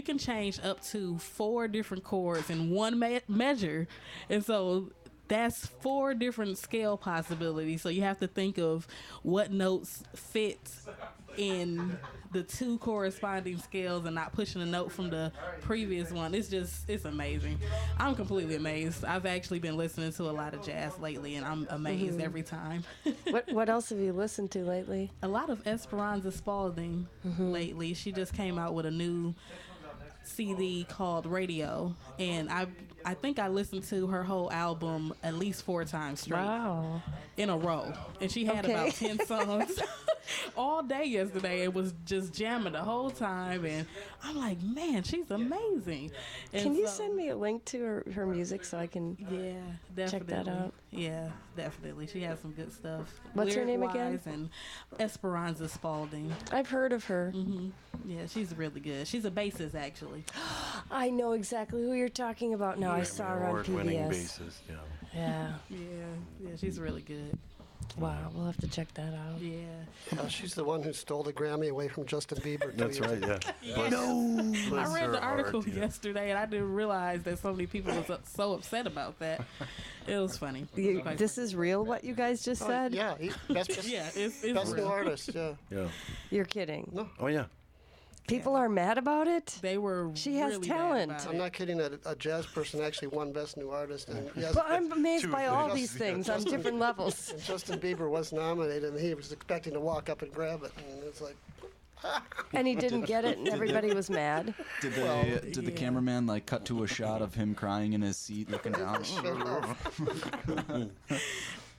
can change up to 4 different chords in one measure, and so that's 4 different scale possibilities. So you have to think of what notes fit in the 2 corresponding scales and not pushing a note from the previous one. It's amazing. I'm completely amazed. I've actually been listening to a lot of jazz lately, and I'm amazed every time. What else have you listened to lately? A lot of Esperanza Spalding lately. She just came out with a new CD called Radio, and I think I listened to her whole album at least 4 times straight. Wow. In a row. And she had about 10 songs all day yesterday and was just jamming the whole time, and I'm like, man, she's amazing. And Can you send me a link to her music so I can definitely check that out? Yeah, definitely. She has some good stuff. What's her name again? Lyric-wise, and Esperanza Spalding. I've heard of her. Yeah, she's really good. She's a bassist, actually. I know exactly who you're talking about now. I saw her on Award-winning PBS. bassist, Yeah. Yeah, she's really good. Wow, we'll have to check that out. Yeah. She's the one who stole the Grammy away from Justin Bieber. That's right, yeah. I read her the article art, yeah. yesterday, and I didn't realize that so many people was so upset about that. It was funny. This is real, what you guys just said? Yeah, best, Yeah, it's best new real. artist, yeah. Yeah. You're kidding. No. Oh, yeah. People are mad about it? They were She has really mad talent. about I'm it. not kidding that a jazz person actually won Best New Artist. And yes, But I'm amazed Two by things. all these things on different levels. and Justin Bieber was nominated, and he was expecting to walk up and grab it, and it's like, And he didn't get it, and everybody was mad. Did the cameraman like cut to a shot of him crying in his seat, looking down?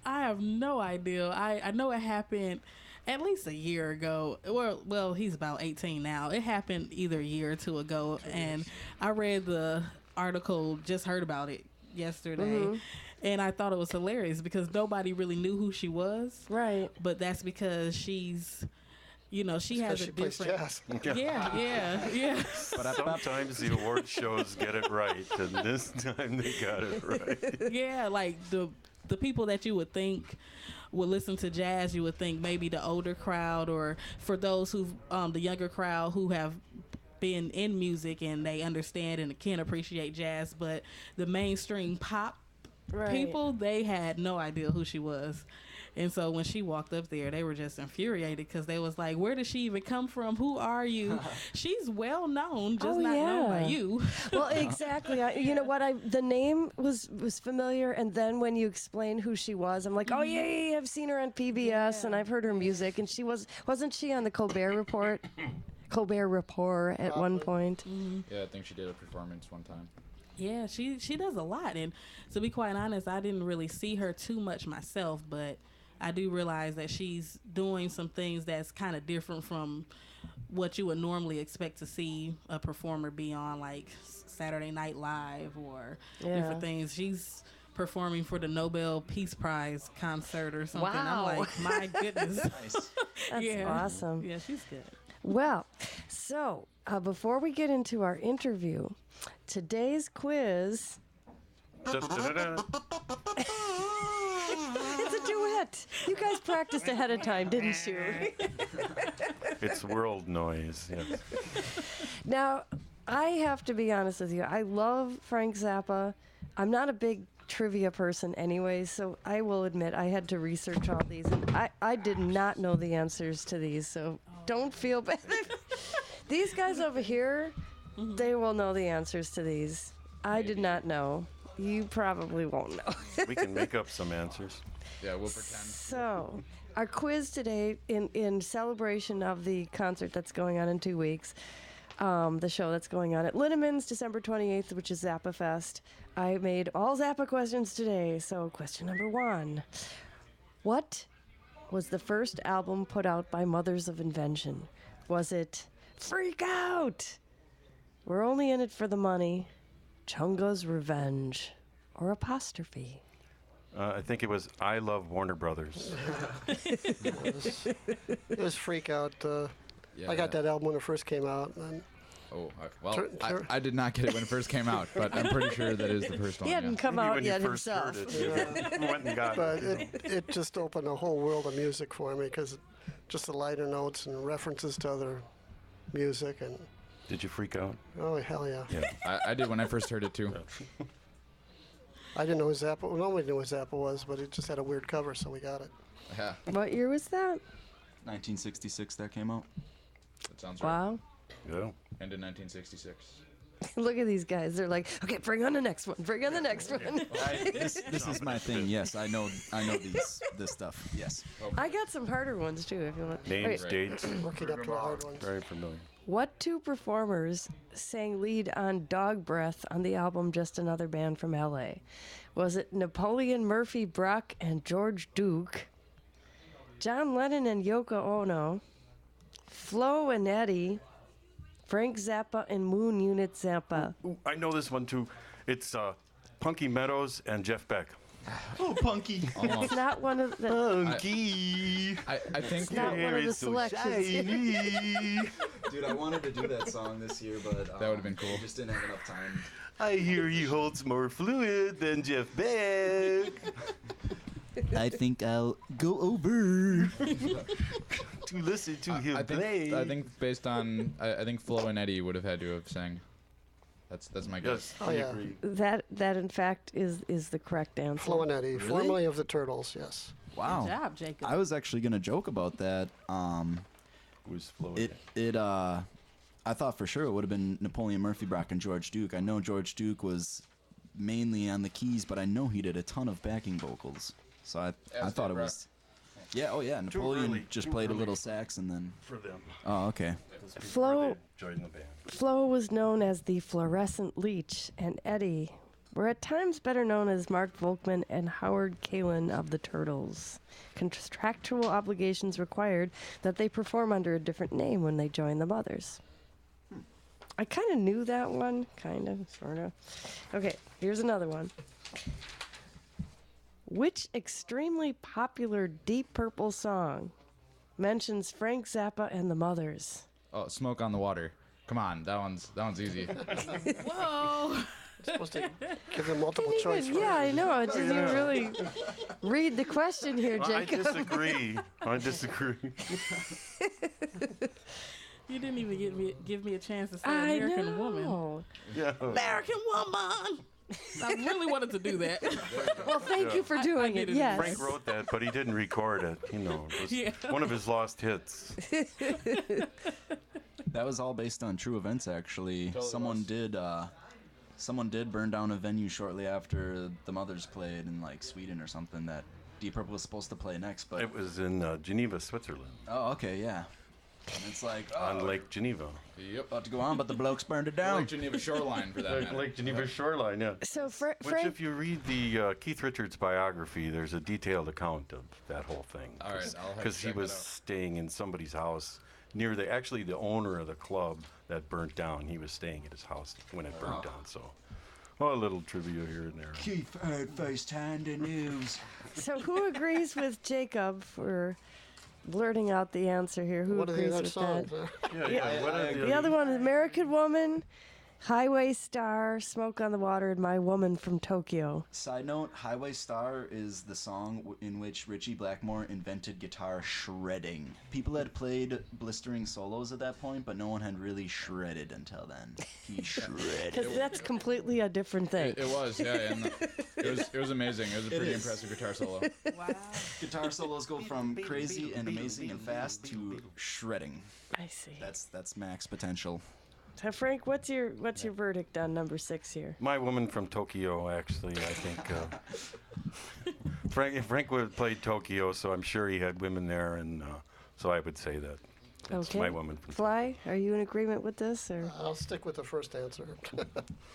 I have no idea. I know it happened at least a year ago. Well, he's about 18 now. It happened either a year or two ago, and I read the article, just heard about it yesterday, and I thought it was hilarious because nobody really knew who she was. Right. But that's because she's, she has a She plays different. jazz. Yeah. Sometimes the award shows get it right, and this time they got it right. Yeah, like the people that you would think would listen to jazz, you would think maybe the older crowd, or for those who the younger crowd who have been in music and they understand and can appreciate jazz, but the mainstream pop people, they had no idea who she was. And so when she walked up there, they were just infuriated because they was like, where did she even come from? Who are you? She's well known, just not known by you. Well, exactly. You know what? The name was familiar, and then when you explain who she was, I'm like, oh yeah, I've seen her on PBS and I've heard her music. And she wasn't she on the Colbert Report? Colbert Report at one point. Yeah, I think she did a performance one time. Yeah, she does a lot. And to be quite honest, I didn't really see her too much myself, but I do realize that she's doing some things that's kind of different from what you would normally expect to see a performer be on, like Saturday Night Live or different things. She's performing for the Nobel Peace Prize concert or something. Wow. I'm like, my goodness. That's awesome. Yeah, she's good. Well, so before we get into our interview, today's quiz. Da-da-da-da. It's a duet. You guys practiced ahead of time, didn't you? It's world noise. Yes. Now, I have to be honest with you. I love Frank Zappa. I'm not a big trivia person anyway, so I will admit I had to research all these. And I did not know the answers to these, so don't feel bad. These guys over here, they will know the answers to these. I did not know. You probably won't know. We can make up some answers. Yeah, we'll pretend. So, our quiz today, in celebration of the concert that's going on in 2 weeks, the show that's going on at Linneman's December 28th, which is Zappa Fest, I made all Zappa questions today. So, question number 1. What was the first album put out by Mothers of Invention? Was it Freak Out, We're Only in It for the Money, Chunga's Revenge, or Apostrophe? I think it was I Love Warner Brothers. It was Freak Out. Yeah, I got that album when it first came out. And I did not get it when it first came out, but I'm pretty sure that is the first one. He hadn't come Maybe out when yet you first himself. heard it, you went and got but it. it just opened a whole world of music for me because just the lighter notes and references to other music. And Did you freak out? oh, hell yeah. Yeah. I did when I first heard it too. I didn't know who Zappa. Well, nobody knew who Zappa was, but it just had a weird cover, so we got it. Yeah, What year was that? 1966 that came out. that sounds right. Wow. Yeah. End in 1966. Look at these guys. They're like, okay, bring on the next one. Bring on the next one. This is my thing. Yes, I know this stuff. Yes. I got some harder ones too, if you want. Names, Wait, dates, Working up to the hard ones. very familiar. what two performers sang lead on Dog Breath on the album Just Another Band from LA? Was it Napoleon Murphy Brock and George Duke, John Lennon and Yoko Ono, Flo and Eddie, Frank Zappa and Moon Unit Zappa? Ooh, I know this one too. It's Punky Meadows and Jeff Beck. Oh, Punky. It's not one of the. Punky. I think Not one of the selections. Dude, I wanted to do that song this year, but That would've been cool. Just didn't have enough time. I hear he holds more fluid than Jeff Beck. I think I'll go over. To listen to him I play. think based on I think Flo and Eddie would have had to have sang. That's my guess. Yes, Oh, I yeah. agree. That in fact is the correct answer. Flo and Eddie, formerly of the Turtles, yes. Wow. Good job, Jacob. I was actually gonna joke about that. Who's Flo? I thought for sure it would have been Napoleon Murphy Brock and George Duke. I know George Duke was mainly on the keys, but I know he did a ton of backing vocals. So I thought it was. Yeah. Oh yeah. Napoleon early, just too played a early. little sax and then. For them. Oh okay. Flo Joined the band. Flo was known as the Fluorescent Leech, and Eddie were at times better known as Mark Volkman and Howard Kalin of the Turtles. Contractual obligations required that they perform under a different name when they joined the Mothers. I kind of knew that one, kind of, sort of. Okay, here's another one. Which extremely popular Deep Purple song mentions Frank Zappa and the Mothers? Oh, Smoke on the Water. Come on, that one's easy. Whoa. Supposed to give them multiple Didn't choice. even- yeah, I know. I didn't even really read the question here, I Jacob. disagree. I disagree. You didn't even give me a chance to say I American Woman. know. Yeah. American Woman. I really wanted to do that. Well, thank you for doing it. needed- Yes. Frank wrote that, but he didn't record it. You know, it was Yeah. one of his lost hits. That was all based on true events, actually. Someone did burn down a venue shortly after the Mothers played in like Sweden or something that Deep Purple was supposed to play next. But It was in Geneva, Switzerland, oh, okay, yeah. And it's like on Lake Geneva. Yep. about to go on, but the blokes burned it down. Lake Geneva shoreline for that matter. Lake Geneva shoreline, yeah. So, Which, Frank, if you read the Keith Richards biography, there's a detailed account of that whole thing. All right, I'll have to Because he check that was out. staying in somebody's house near the owner of the club that burnt down. He was staying at his house when it burned down. So, well, a little trivia here and there. Keith heard firsthand the news. so who agrees with Jacob for blurting out the answer here? Who What are the agrees other with songs? that? Yeah. What are The other one is American Woman, Highway Star, Smoke on the Water, and My Woman from Tokyo. Side note, Highway Star is the song in which Richie Blackmore invented guitar shredding. People had played blistering solos at that point, but no one had really shredded until then. He shredded. Because that's completely a different thing. It was, yeah, and it was amazing. It was a pretty is. impressive guitar solo. Wow. Guitar solos go from crazy and amazing and fast to shredding. I see. That's max potential. So, Frank, what's your verdict on number 6 here? My Woman from Tokyo, actually, I think. Frank would have played Tokyo, so I'm sure he had women there, and so I would say that. That's Okay. My Woman from Fly, are you in agreement with this, or I'll stick with the first answer.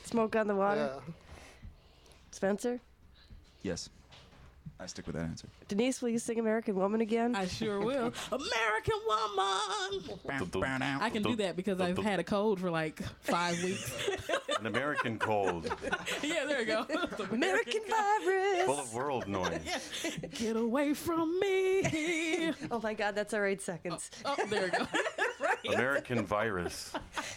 Smoke on the Water? Yeah. Spencer? Yes. I stick with that answer. Denise, will you sing American Woman again? I sure will. American Woman. I can do that because I've had a cold for like 5 weeks. An American Cold, Yeah, there you go. The American Virus! full of world noise. Get away from me. Oh my God, that's our 8 seconds. Oh, there you go. American Virus.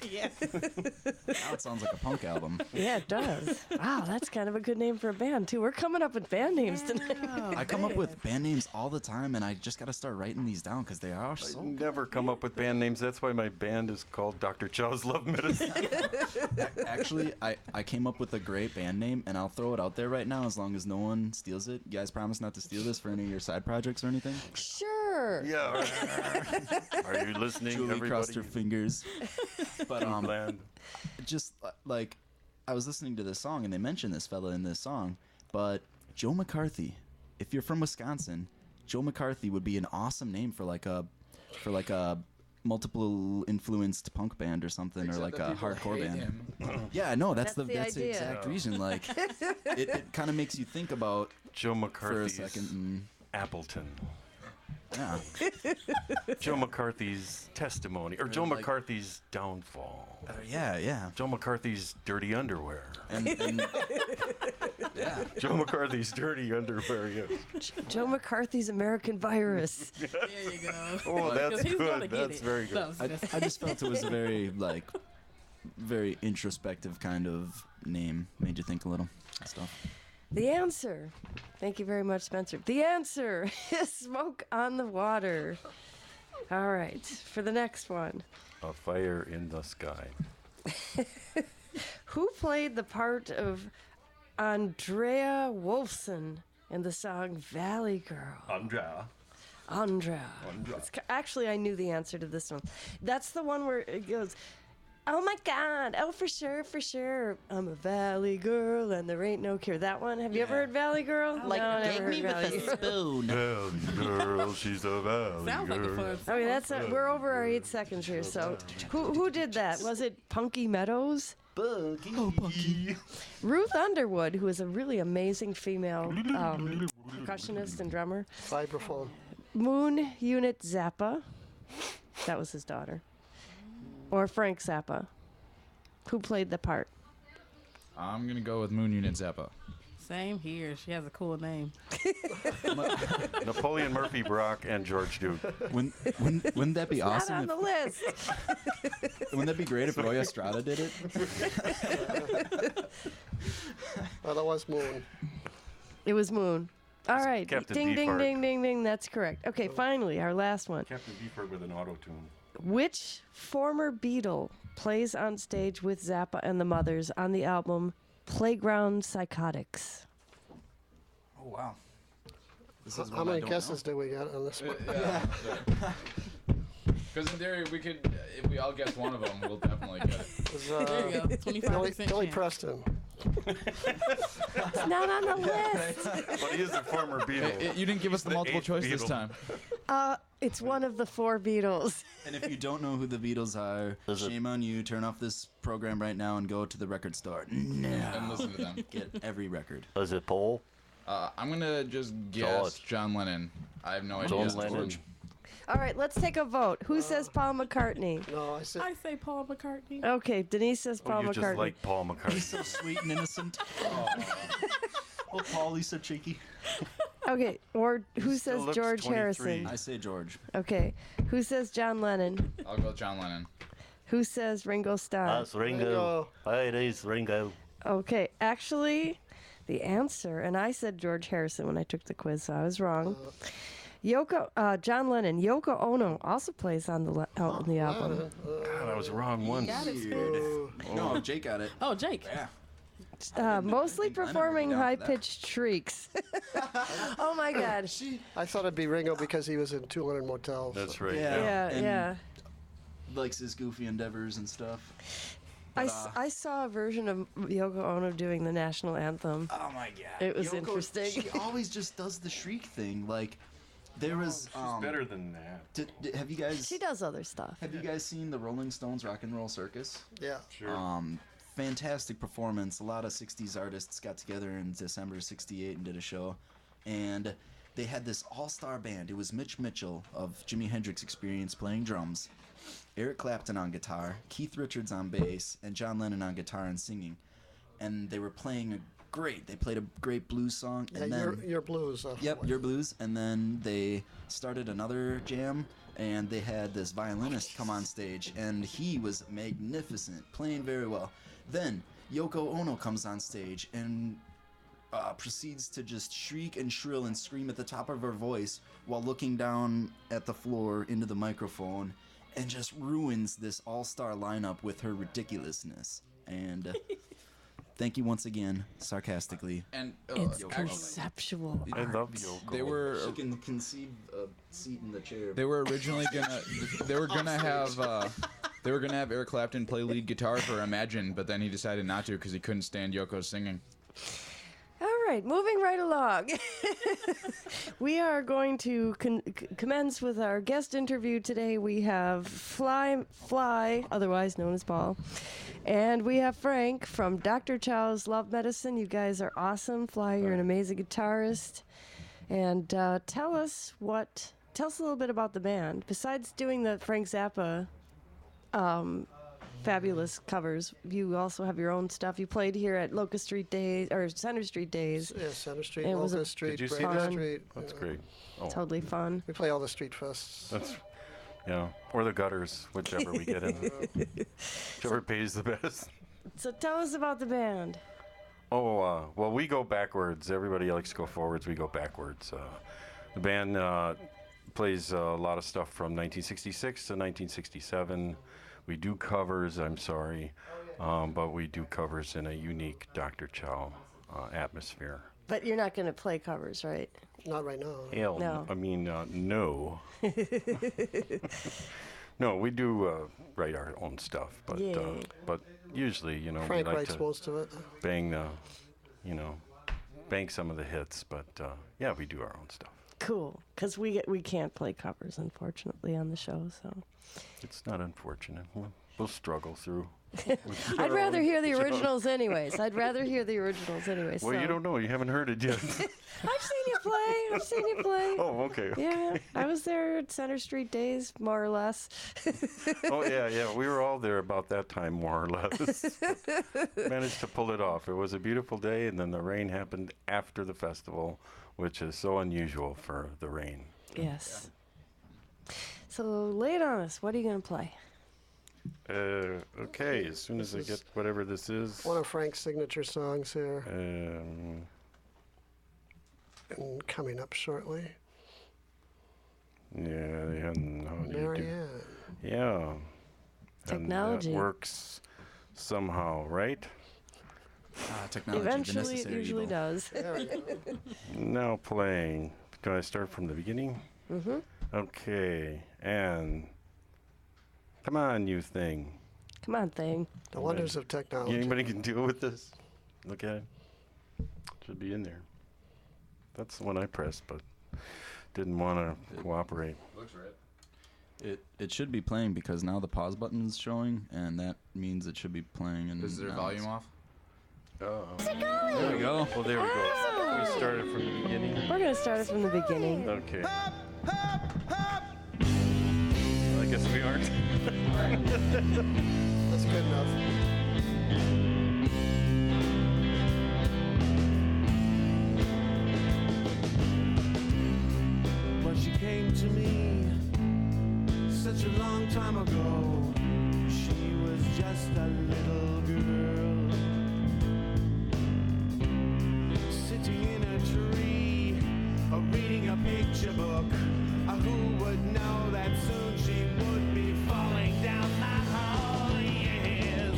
Yes. Now it sounds like a punk album. Yeah, it does. Wow, that's kind of a good name for a band, too. We're coming up with band names tonight. I come up with band names all the time, and I just got to start writing these down because they are so. Never come up with band names. That's why my band is called Dr. Chow's Love Medicine. Actually, I came up with a great band name, and I'll throw it out there right now as long as no one steals it. You guys promise not to steal this for any of your side projects or anything? Sure. Yeah. Are you listening, Julie everybody? crossed her fingers. But Land. just like I was listening to this song, and they mentioned this fella in this song, but Joe McCarthy. If you're from Wisconsin, Joe McCarthy would be an awesome name for like a multiple influenced punk band or something, or like a hardcore band. Yeah, no, that's That's the the idea. exact reason. Like, it kind of makes you think about Joe for a McCarthy's second. Appleton. Yeah, Joe McCarthy's testimony, or Joe like- McCarthy's downfall. yeah. Joe McCarthy's dirty underwear. And yeah, Joe McCarthy's dirty underwear, yes. Joe McCarthy's American Virus. There you go. Oh, that's Because he's gonna good. get That's it. very good. No, I just felt it was a very introspective kind of name. Made you think a little and stuff. The answer, thank you very much, Spencer. The answer is Smoke on the Water. All right, for the next one. A Fire in the Sky. Who played the part of Andrea Wolfson in the song Valley Girl? Andrea. Actually, I knew the answer to this one. That's the one where it goes, oh my God, oh for sure, I'm a Valley Girl and there ain't no cure. That one, have you ever heard Valley Girl? Like, no, take never me heard with Valley a Girl. spoon. Valley girl, she's a valley Sounds like a girl. fun. Okay, that's we're over our 8 seconds here. So, who did that? Was it Punky Meadows? Boogie. Ruth Underwood, who is a really amazing female percussionist and drummer. Vibraphone. Moon Unit Zappa. That was his daughter. Or Frank Zappa. Who played the part? I'm gonna go with Moon Unit Zappa. Same here. She has a cool name. Napoleon Murphy Brock and George Duke. Wouldn't that be Not awesome? on the list. Wouldn't that be great if Roy Estrada did it? Oh, that was Moon. It was Moon. All right. Captain Ding, ding, Beefheart. ding, ding, ding. That's correct. Okay, finally, our last one. Captain Beefheart with an auto tune. Which former Beatle plays on stage with Zappa and the Mothers on the album Playground Psychotics? Oh wow. This is How one I many don't guesses do we got on this one? Because in theory, we could, if we all guess one of them, we'll definitely get it. It was, There you go. 25% Billy chance. Preston. It's not on the list. But he is a former Beatle. You didn't give us the The multiple eighth choice this Beatle. time. It's one of the four Beatles. And if you don't know who the Beatles are, shame on you. Turn off this program right now and go to the record store. And No. listen to them. Get every record. Is it Paul? I'm gonna just guess George. John Lennon. I have no idea. John Lennon. All right, let's take a vote. Who says Paul McCartney? No, I said I say Paul McCartney. Okay, Denise says Oh, Paul you McCartney. just like Paul McCartney. So sweet and innocent. Oh, Paulie's so cheeky. Okay, or who still says looks George 23. Harrison? I say George. Okay, who says John Lennon? I'll go with John Lennon. Who says Ringo Starr? That's Ringo. Hey, it is Ringo. Okay, actually, the answer, and I said George Harrison when I took the quiz, so I was wrong. John Lennon. Yoko Ono also plays on the album. God, I was wrong once. Got it, Spence. oh, No, Jake got it. Oh, Jake. Yeah. Mostly think Lennon would be performing down for that. high-pitched shrieks. Oh my God. I thought it'd be Ringo because he was in 200 Motels. That's right. Yeah, and yeah. Likes his goofy endeavors and stuff. I saw a version of Yoko Ono doing the national anthem. Oh my god. It was interesting. She always just does the shriek thing. Like, there was. She's better than that. Have you guys? She does other stuff. Have you guys seen the Rolling Stones Rock and Roll Circus? Yeah. Sure. Fantastic performance. A lot of 60s artists got together in December '68 and did a show, and they had this all-star band. It was Mitch Mitchell of Jimi Hendrix Experience playing drums, Eric Clapton on guitar, Keith Richards on bass, and John Lennon on guitar and singing. And they were playing they played a great blues song, Yeah, and then your blues. Yep, Your Blues. And then they started another jam, and they had this violinist come on stage, and he was magnificent, playing very well. Then Yoko Ono comes on stage and proceeds to just shriek and shrill and scream at the top of her voice while looking down at the floor into the microphone, and just ruins this all-star lineup with her ridiculousness. And thank you once again, sarcastically. And It's Yoko. conceptual. I love Yoko. they were She can conceive a seat in the chair. they were originally gonna have Eric Clapton play lead guitar for Imagine, but then he decided not to because he couldn't stand Yoko singing. All right, moving right along. We are going to commence with our guest interview today. We have Fly, otherwise known as Paul, and we have Frank from Dr. Chow's Love Medicine. You guys are awesome. Fly, you're an amazing guitarist. And tell us a little bit about the band. Besides doing the Frank Zappa fabulous covers, you also have your own stuff. You played here at Locust Street Days, or Center Street Days. Yeah, Center Street, And it was Locust Street, Did you see Branch that? Street. That's yeah. great. Oh, Totally fun. We play all the street fests. that's, or the gutters, whichever we get in. Whichever pays the best. So tell us about the band. Oh, well, we go backwards. Everybody likes to go forwards. We go backwards. The band plays a lot of stuff from 1966 to 1967. We do covers, I'm sorry, but we do covers in a unique Dr. Chow atmosphere. But you're not going to play covers, right? Not right now. Hell, No. I mean, no. No, we do write our own stuff, but Yay. but usually, Frank we like writes to most of it. bang some of the hits, but yeah, we do our own stuff. Cool. Because we can't play covers, unfortunately, on the show. So It's not unfortunate. Well, we'll struggle through. I'd rather hear the originals anyways. Well, so. You don't know. You haven't heard it yet. I've seen you play. Oh, okay. Yeah, I was there at Center Street Days, more or less. Oh, yeah. We were all there about that time, more or less. Managed to pull it off. It was a beautiful day, and then the rain happened after the festival, which is so unusual for the rain. Yes. So lay it on us. What are you going to play? Okay, as soon as I get whatever this is. One of Frank's signature songs here. Um, and coming up shortly. Yeah, and how do you do? Marianne. Yeah. Technology. And that works somehow, right? Technology, the Eventually, it necessary usually evil. does. There we go. Now playing. Do I start from the beginning? Mm-hmm. Okay, and come on, you thing. Come on, thing. The wonders of technology. Anybody can deal with this? Look at it. Should be in there. That's the one I pressed, but didn't want to cooperate. Looks right. It should be playing because now the pause button is showing, and that means it should be playing. And Is there now volume it's- off? There we go. Well, there we go. We started from the beginning. We're going to start it from the beginning. Okay. Well, I guess we aren't. That's good enough. Well, she came to me such a long time ago. She was just a little girl sitting in a tree, reading a picture book. Who would know that soon she would be falling down that hole? Yes,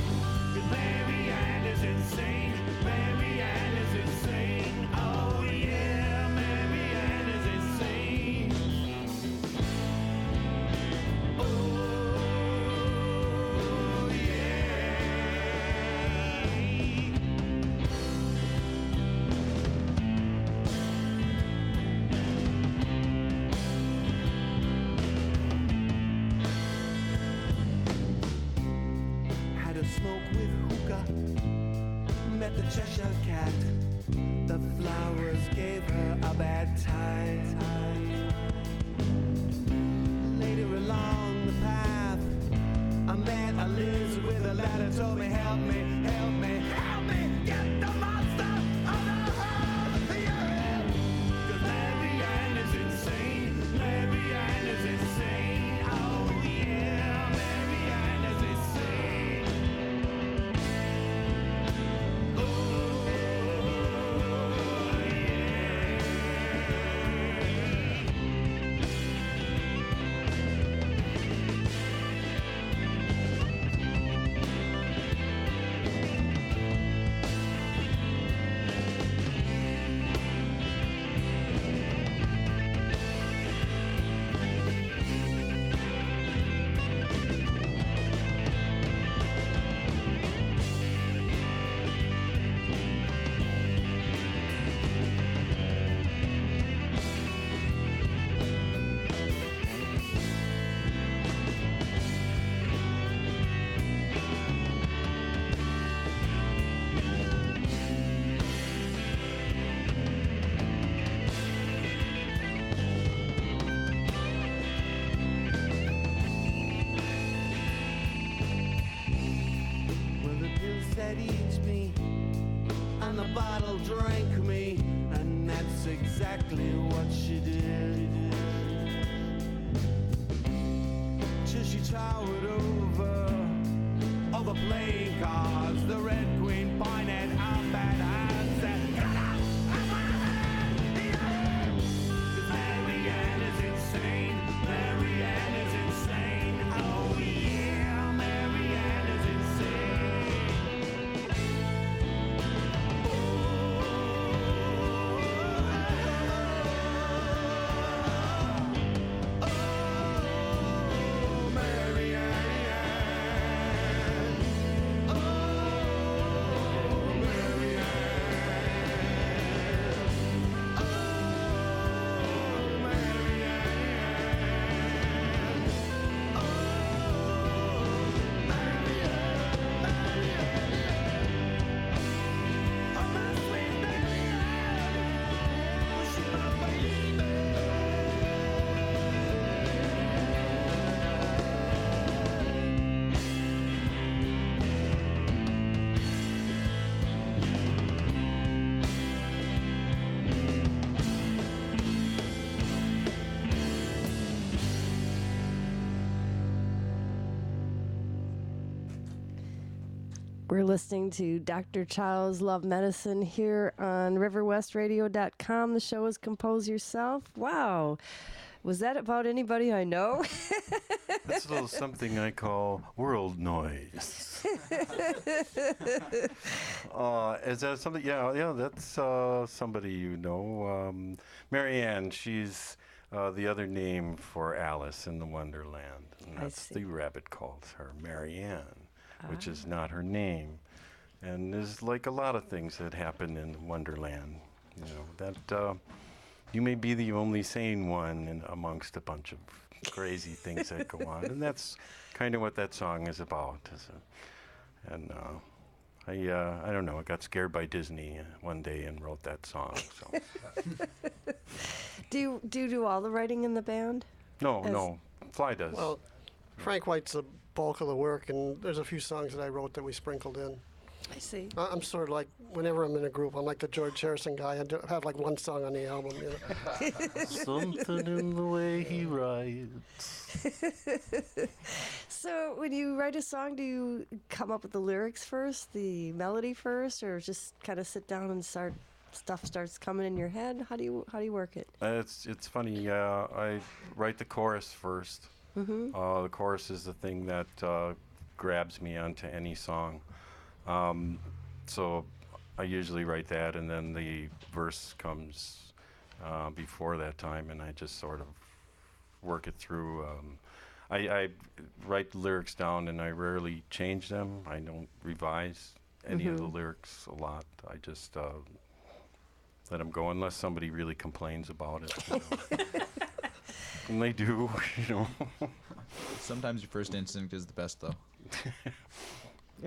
Marianne is insane. Marianne is insane. Oh yeah, Marianne is insane. Oh yeah. Had a smoke with hookah, met the Cheshire Cat. The flowers gave her a bad time. Later along the path, I met a Liz with a ladder, told me, help me, help me, help me, get the monster out of her. Yeah. 'Cause Marianne is insane, Marianne is insane. Oh yeah, Marianne is insane. Oh Well, the pill said eat me, and the bottle drank me, and that's exactly what she did. Till she towered over all the playing cards, the Red Queen pointed out bad hands and got up and went ahead. Yeah. 'Cause Marianne is insane, Marianne is insane. Oh yeah, Marianne is insane. Oh, Marianne. Oh, We're listening to Dr. Chow's Love Medicine here on riverwestradio.com. The show is Compose Yourself. Wow. Was that about anybody I know? That's a little something I call world noise. Is that something? Yeah, that's somebody you know. Marianne, she's the other name for Alice in the Wonderland. And that's the rabbit calls her Marianne, which is not her name. And there's like a lot of things that happen in Wonderland. You know, that you may be the only sane one amongst a bunch of crazy things that go on. And that's kind of what that song is about. I don't know, I got scared by Disney one day and wrote that song. So. Do you do all the writing in the band? No, Fly does. Well, Frank White's the bulk of the work, and there's a few songs that I wrote that we sprinkled in. I see. I'm sort of like, whenever I'm in a group, I'm like the George Harrison guy. I have like one song on the album, you know. Something in the way he writes. So when you write a song, do you come up with the lyrics first, the melody first, or just kind of sit down and stuff starts coming in your head? How do you work it? It's funny. I write the chorus first. Mm-hmm. The chorus is the thing that grabs me onto any song. So I usually write that, and then the verse comes before that time, and I just sort of work it through. I write the lyrics down, and I rarely change them. I don't revise any of the lyrics a lot. I just let them go unless somebody really complains about it. You know. And they do, you know. Sometimes your first instinct is the best, though.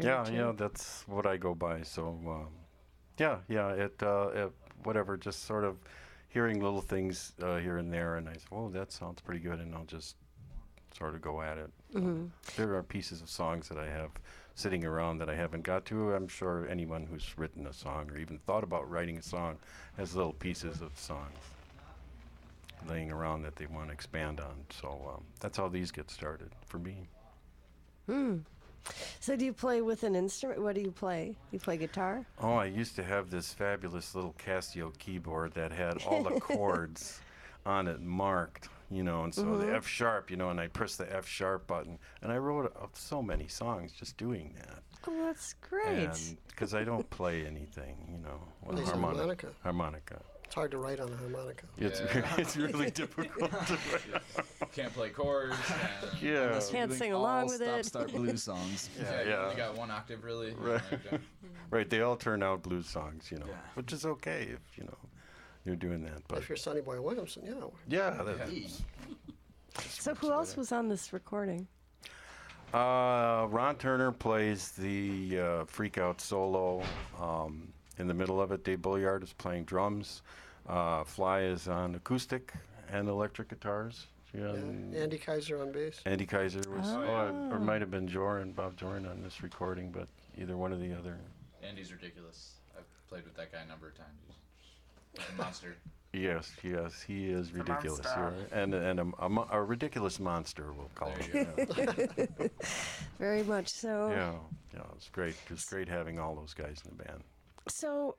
Yeah, that's what I go by. So, whatever, just sort of hearing little things here and there, and I say, oh, that sounds pretty good, and I'll just sort of go at it. Mm-hmm. There are pieces of songs that I have sitting around that I haven't got to. I'm sure anyone who's written a song or even thought about writing a song has little pieces of songs laying around that they want to expand on. So that's how these get started for me. So do you play with an instrument? What do you play? You play guitar? Oh, I used to have this fabulous little Casio keyboard that had all the chords on it marked, you know, and so the F sharp, you know, and I pressed the F sharp button, and I wrote so many songs just doing that. Oh, that's great. Because I don't play anything, you know, with Plays harmonica. Harmonica. It's hard to write on a harmonica. It's really difficult to write. Can't play chords. Yeah. Can't sing along with it. Stop-start blues songs. You only got one octave, really. Right. Right. They all turn out blues songs, you know, which is okay if, you know, you're doing that. But If you're Sonny Boy Williamson, that's So who else was on this recording? Ron Turner plays the freak out solo. In the middle of it, Dave Bulliard is playing drums. Fly is on acoustic and electric guitars. Andy Kaiser on bass. Andy Kaiser was, or it might have been Bob Joran on this recording, but either one or the other. Andy's ridiculous. I've played with that guy a number of times. He's a monster. Yes, he is ridiculous. And a ridiculous monster, we'll call it. Very much so. Yeah, it's great. It's great having all those guys in the band. So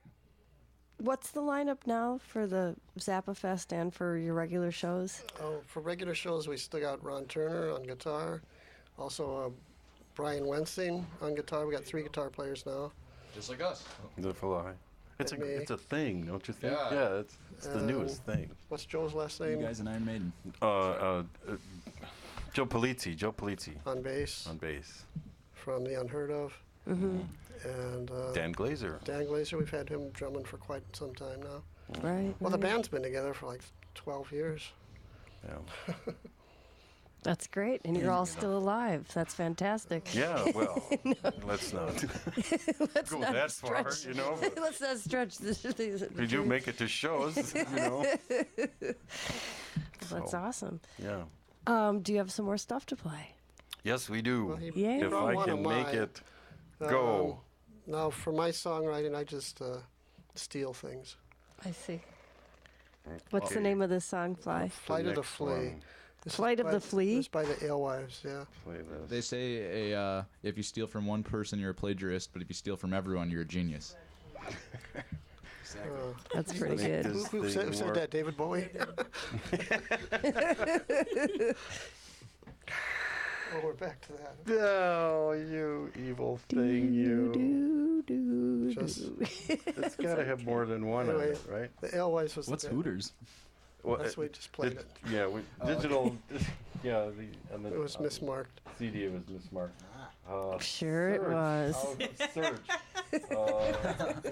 what's the lineup now for the Zappa Fest and for your regular shows? Oh, for regular shows, we still got Ron Turner on guitar. Also, Brian Wensing on guitar. We got 3 guitar players now. Just like us. The Fly. It's a thing, don't you think? Yeah. It's the newest thing. What's Joe's last name? You guys in Iron Maiden. Joe Polizzi. On bass. From The Unheard Of. Mm-hmm. And Dan Glazer. We've had him drumming for quite some time now. Right. Well, the band's been together for like 12 years. Yeah. That's great, and you're all still alive. That's fantastic. Yeah, well, let's not go that far, you know. Let's not stretch this. We do make it to shows, you know. That's awesome. Yeah. Do you have some more stuff to play? Yes, we do. Well, Yeah. If I can make it go. Now, for my songwriting, I just steal things. I see. What's the name of this song, Fly? Fly to the Flea. This Flight is of the by- Flea? It's by the Alewives, yeah. They say if you steal from one person, you're a plagiarist, but if you steal from everyone, you're a genius. That's pretty good. Who said that? David Bowie? Oh, we're back to that. Oh, you evil thing, you. Just, It's got to have more than one on Anyway, it, right? the Alewives was What's the band. Hooters? Well, That's why we just played it. Yeah, digital. Yeah, on the It was mismarked. CD it was mismarked. Sure it search. was. Search.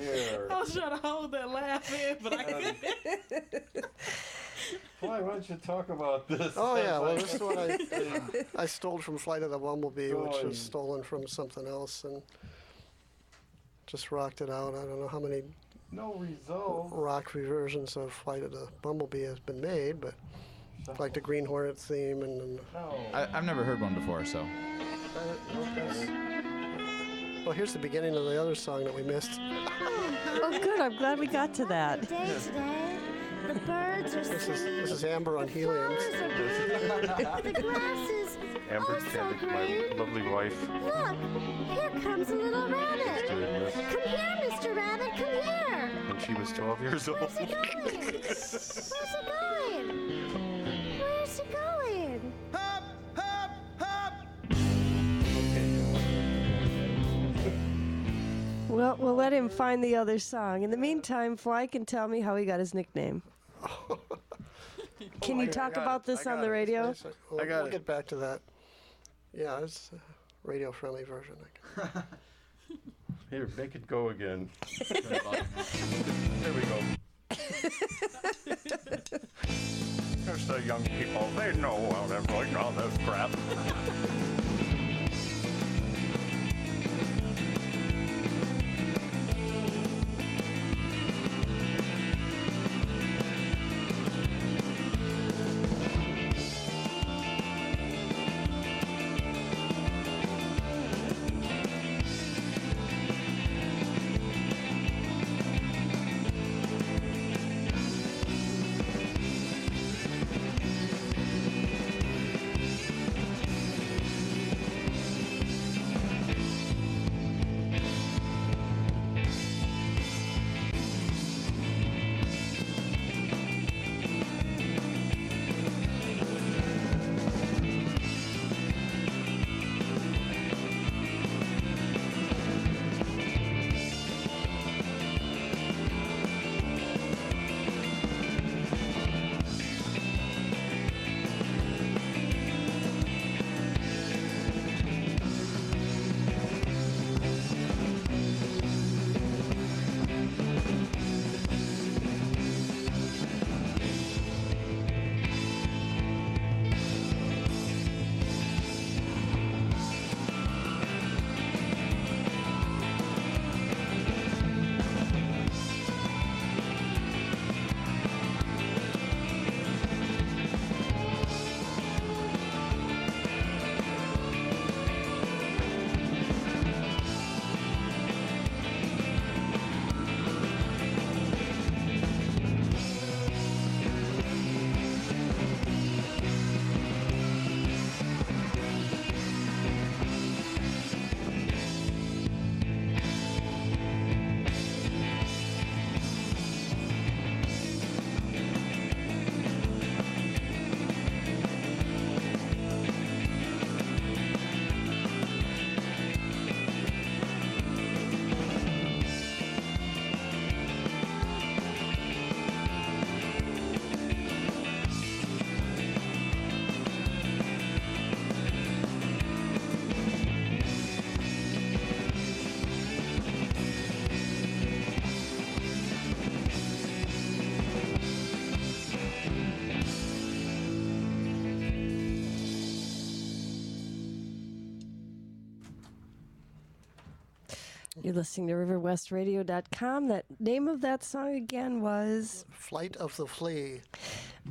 Here. I was trying to hold that laugh in, but I couldn't. Why don't you talk about this? Oh yeah, well this is what I stole from Flight of the Bumblebee, which Going. was stolen from something else, and just rocked it out. I don't know how many No result. rock versions of Flight of the Bumblebee has been made, but like the Green Hornet theme and No. I've never heard one before, so. well, here's the beginning of the other song that we missed. Oh, good. I'm glad we got to that. Day today, the birds are This singing. is Amber on Helium. Flowers are blooming. The grass is Amber oh so Cabbage, my green. lovely wife. Look, here comes a little rabbit. Goodness. Come here, Mr. Rabbit, come here. When she was 12 years old. Where's he going? Where's he going? Where's he going? Hop, hop, hop. Well, we'll let him find the other song. In the meantime, Fly can tell me how he got his nickname. Can you talk about this on the radio? We'll get back to that. Yeah, it's a radio-friendly version. Here, make it go again. There we go. There's the young people. They know how to like all this crap. You're listening to riverwestradio.com. That name of that song again was Flight of the Flea.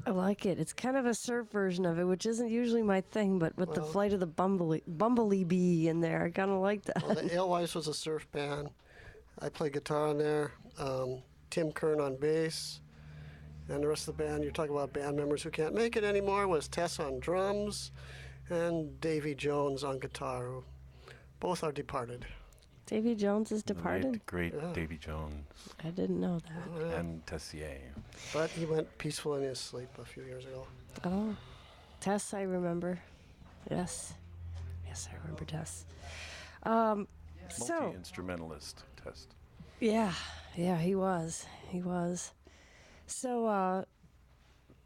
I like it. It's kind of a surf version of it, which isn't usually my thing, but with the flight of the bumblebee in there, I kind of like that. Well, the Alewives was a surf band. I play guitar on there. Tim Kern on bass. And the rest of the band, you're talking about band members who can't make it anymore, was Tess on drums and Davy Jones on guitar, who both are departed. Davy Jones is The departed? Great Yeah. Davy Jones I didn't know that. Oh, yeah. and Tessier. But he went peaceful in his sleep a few years ago. Oh, Tess, I remember. Yes. Yes, I remember Tess. So, Multi-instrumentalist test. yeah, he was. So,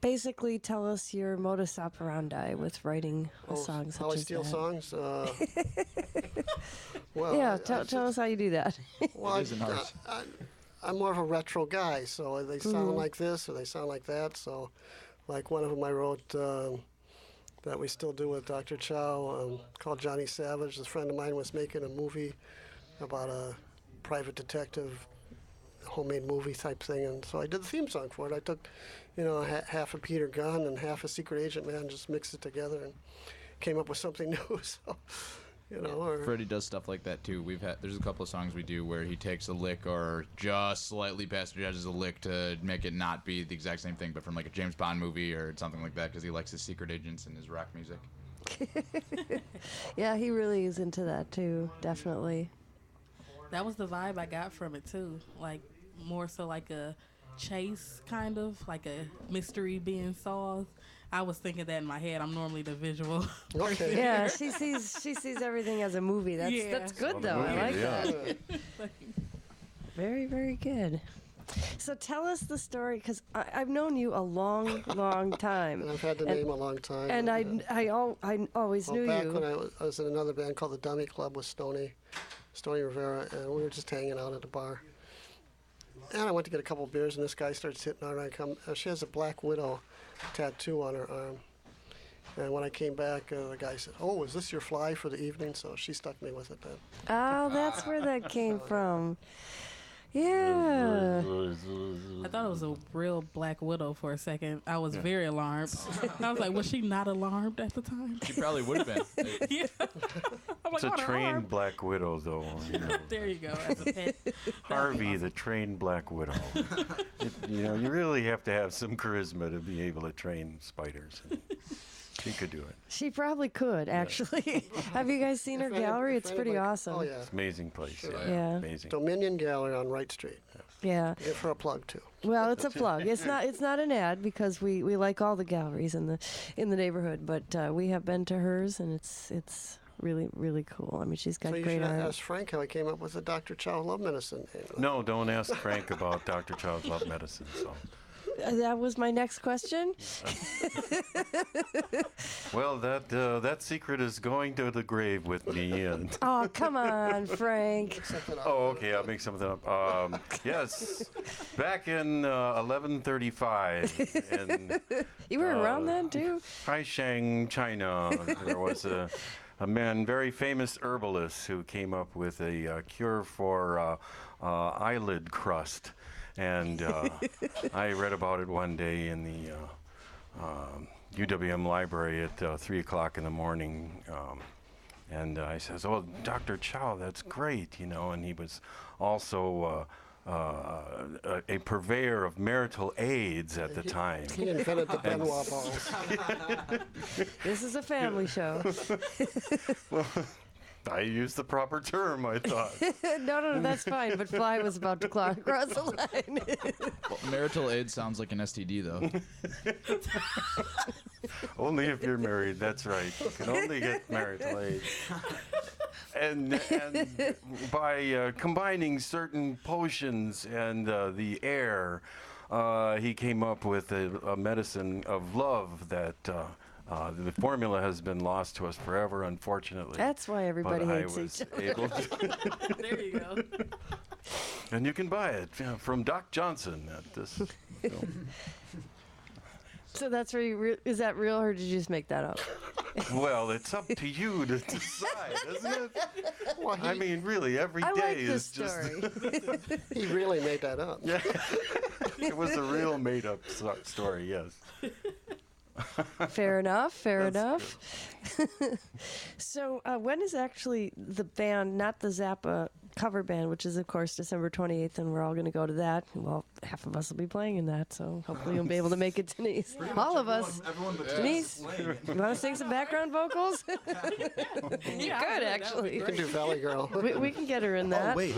basically, tell us your modus operandi with writing a song such how I as steal that. songs? Well, Yeah, I tell us how you do that. Well, It is an art. I'm more of a retro guy, so they sound Mhm. like this or they sound like that. So, like one of them I wrote that we still do with Dr. Chow called Johnny Savage. This friend of mine was making a movie about a private detective, homemade movie type thing, and so I did the theme song for it. I took, half a Peter Gunn and half a Secret Agent Man, just mixed it together and came up with something new. So, or Freddie does stuff like that too. There's a couple of songs we do where he takes a lick or just slightly bastardizes a lick to make it not be the exact same thing, but from like a James Bond movie or something like that, because he likes his secret agents and his rock music. Yeah, he really is into that too, definitely. That was the vibe I got from it too. Like more so like a chase kind of, like a mystery being solved. I was thinking that in my head. I'm normally the visual. Okay. Yeah, she sees everything as a movie. That's good Well, the though. I movie, like yeah. that. Very, very good. So tell us the story, because I've known you a long, long time. And I've had the name a long time. And I always knew back you. when I was in another band called the Dummy Club with Stoney Rivera, and we were just hanging out at the bar. And I went to get a couple beers, and this guy starts hitting on her. She has a Black Widow tattoo on her arm. And when I came back, the guy said, "Oh, is this your fly for the evening?" So she stuck me with it then. Oh, that's where that came from. Yeah. I thought it was a real Black Widow for a second. I was very alarmed. I was like, was she not alarmed at the time? She probably would have been. Yeah. I'm It's like, a "Oh, trained alarm." Black Widow, though. There you go. As a pet. Harvey, the trained Black Widow. You really have to have some charisma to be able to train spiders. She could do it. She probably could, actually. Have you guys seen her gallery? It's pretty awesome. Oh, yeah. It's an amazing place. Sure. Yeah. Amazing. Dominion Gallery on Wright Street. Yeah. Give her a plug, too. Well, it's a plug. It's not an ad, because we like all the galleries in the neighborhood, but we have been to hers, and it's really, really cool. I mean, she's got So you great should art. ask Frank how he came up with the Dr. Chow Love Medicine name. No, don't ask Frank about Dr. Chow's Love Medicine. So. That was my next question. Well, that secret is going to the grave with me. And Oh, come on, Frank. oh, okay, I'll make something up. Yes, back in 1135 in You were around then, too? Haishang, China, there was a man, very famous herbalist, who came up with a cure for eyelid crust. And I read about it one day in the UWM library at 3 o'clock in the morning. And I says, "Oh, Dr. Chow, that's great," And he was also a purveyor of marital aids at the time. He invented the Benoit balls. This is a family show. Well, I used the proper term, I thought. No, that's fine. But Fly was about to cross the line. Well, marital aid sounds like an STD, though. Only if you're married, that's right. You can only get marital aid. And by combining certain potions and the air, he came up with a medicine of love that the formula has been lost to us forever, unfortunately. That's why everybody But hates I was each other. able to There you go. and you can buy it from Doc Johnson at this. So that's where you is that real, or did you just make that up? Well, it's up to you to decide, isn't it? Well, I mean, really, every day I like is this story. just. He really made that up. Yeah, it was a real made-up story. Yes. Fair enough. So when is actually the band, not the Zappa cover band, which is, of course, December 28th, and we're all going to go to that. Well, half of us will be playing in that, so hopefully you'll be able to make it, Denise. All of us. Everyone but Denise, you want to sing some background vocals? You could, actually. You can do Valley Girl. We can get her in that. Oh, wait.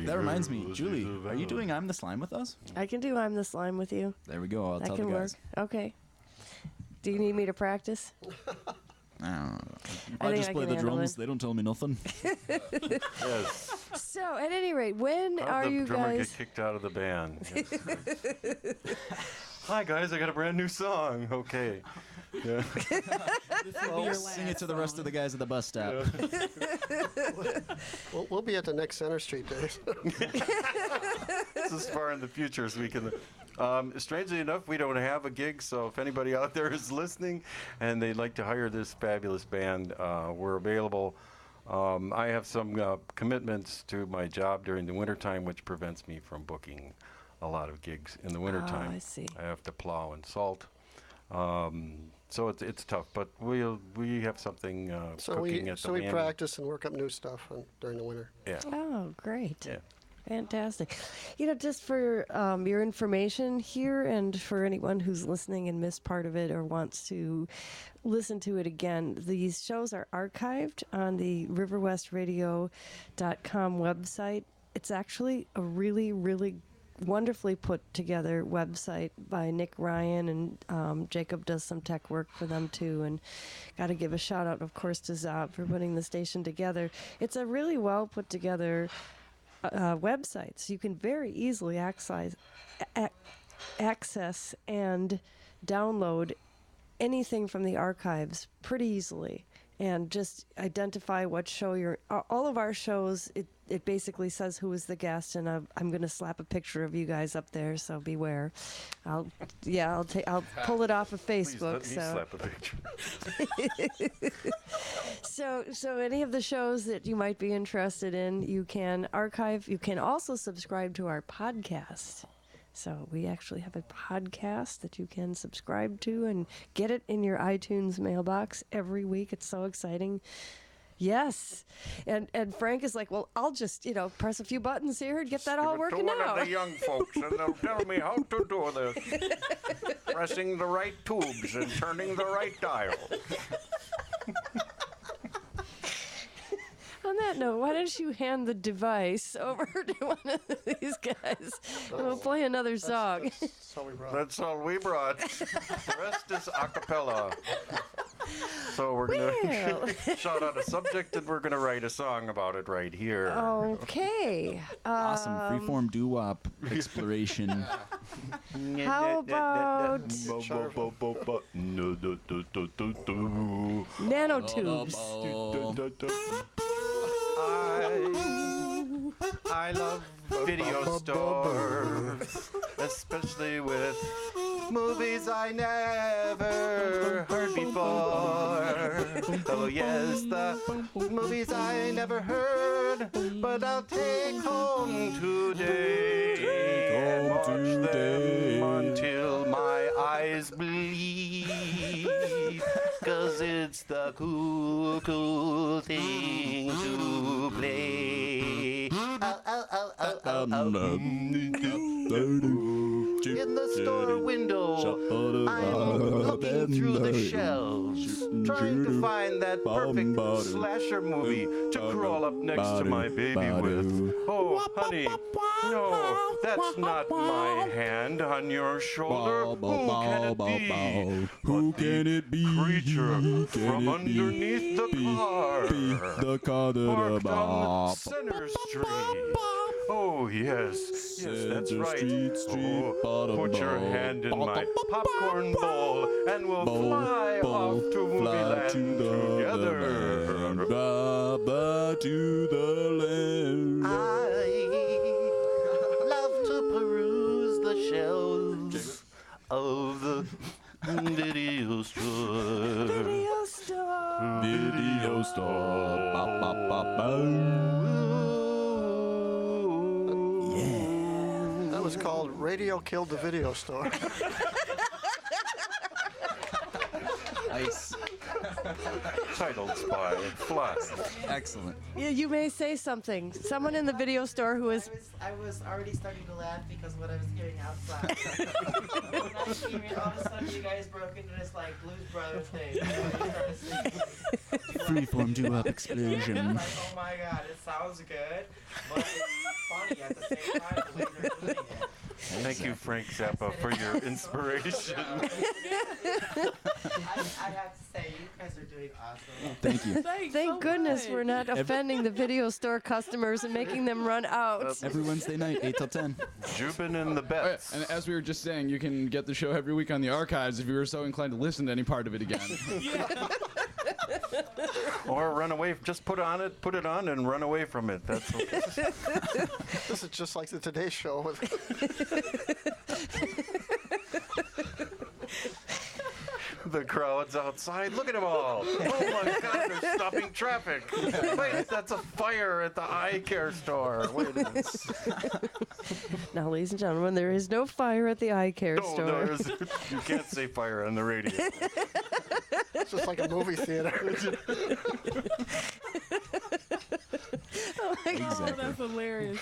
That reminds me. Julie, are you doing I'm the Slime with us? I can do I'm the Slime with you. There we go. I'll That tell can the work. guys. Okay. Do you need me to practice? I don't know. I I think just I play can the handle drums. it. They don't tell me nothing. Yes. So, at any rate, when How'd are the you drummer guys... get kicked out of the band? Yes. Hi guys, I got a brand new song. Okay. Yeah. Sing it to the rest of the guys at the bus stop. We'll be at the next Center Street days. This is far in the future, so we can. Strangely enough, we don't have a gig, so if anybody out there is listening and they'd like to hire this fabulous band, we're available. I have some commitments to my job during the wintertime, which prevents me from booking a lot of gigs in the wintertime. I see. I have to plow and salt. So it's tough, but we have something So cooking we at the so we Landing. practice and work up new stuff during the winter. Yeah. Oh, great. Yeah. Fantastic. You know, just for your information here and for anyone who's listening and missed part of it or wants to listen to it again, these shows are archived on the riverwestradio.com website. It's actually a really, really wonderfully put together website by Nick Ryan, and Jacob does some tech work for them too, and got to give a shout out, of course, to Zob for putting the station together. It's a really well put together website, so you can very easily access and download anything from the archives pretty easily, and just identify what show you're. All of our shows, it basically says who is the guest, and I'm going to slap a picture of you guys up there, so beware. I'll pull it off of Facebook. Please let me slap a picture. So any of the shows that you might be interested in, you can archive. You can also subscribe to our podcast. So we actually have a podcast that you can subscribe to and get it in your iTunes mailbox every week. It's so exciting. Yes. And Frank is like, well, I'll just, press a few buttons here and get that all working to one out. of the young folks, and they'll tell me how to do this. Pressing the right tubes and turning the right dial. On that note, why don't you hand the device over to one of these guys, and we'll play another song. That's all we brought. That's all we brought. The rest is a cappella. So we're going Well. to shout out a subject, and we're going to write a song about it right here. Okay. Awesome freeform doo-wop exploration. How about nanotubes? I love video stores, especially with movies I never heard before. Oh yes, the movies I never heard, but I'll take home today and watch them until my eyes bleed. 'Cause it's the cool thing to play. In the store window, I'm looking through the shelves, trying to find that perfect slasher movie to crawl up next to my baby with. Oh, honey, no, that's not my hand on your shoulder. Who can it be? Creature from underneath the car. The car Parked on Center Street. Oh, yes, that's right. Put your hand in my popcorn bowl and we'll fly off to Movieland together. To the land. I love to peruse the shelves of the video store. Video store. Ba, ba, ba, ba. That was called Radio Killed the Video Store. Nice. Titled Spy Fly. Excellent. You may say something. Someone in the video store who is. I was already starting to laugh because what I was hearing outside. When I was hearing, all of a sudden you guys broke into this like Blues Brothers thing. Freeform doo-wop explosion. Like, oh my god, it sounds good, but it's funny at the same time the way they're doing it. Thank you, Frank Zappa, for your inspiration. I have to say, you guys are doing awesome. Thank you. Thank goodness we're not offending the video store customers and making them run out. Every Wednesday night, 8 till 10. Jubin and the Bets. And as we were just saying, you can get the show every week on the archives if you were so inclined to listen to any part of it again. Or run away. Just put it on and run away from it. That's okay. This is just like the Today Show. With The crowd's outside. Look at them all. Oh my God, they're stopping traffic. Wait, that's a fire at the eye care store. Wait a minute. Now, ladies and gentlemen, there is no fire at the eye care No, store. there isn't. You can't say fire on the radio. it's just like a movie theater. Oh my Oh, that's hilarious.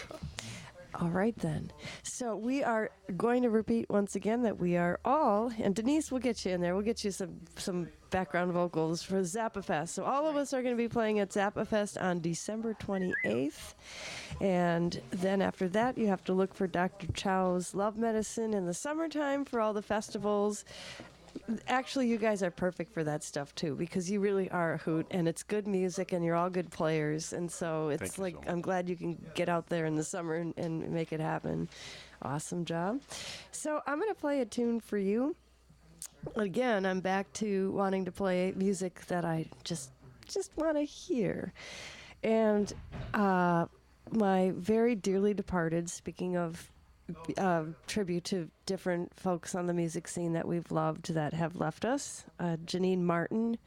All right, then. So we are going to repeat once again that we are all, and Denise will get you in there. We'll get you some background vocals for Zappa Fest. So all of us are going to be playing at Zappa Fest on December 28th. And then after that, you have to look for Dr. Chow's Love Medicine in the summertime for all the festivals. Actually, you guys are perfect for that stuff too, because you really are a hoot, and it's good music, and you're all good players, and so it's Thank you like so much. I'm glad you can get out there in the summer and make it happen. Awesome job. So I'm going to play a tune for you. Again, I'm back to wanting to play music that I just want to hear, and my very dearly departed. Speaking of tribute to different folks on the music scene that we've loved that have left us. Janine Martin.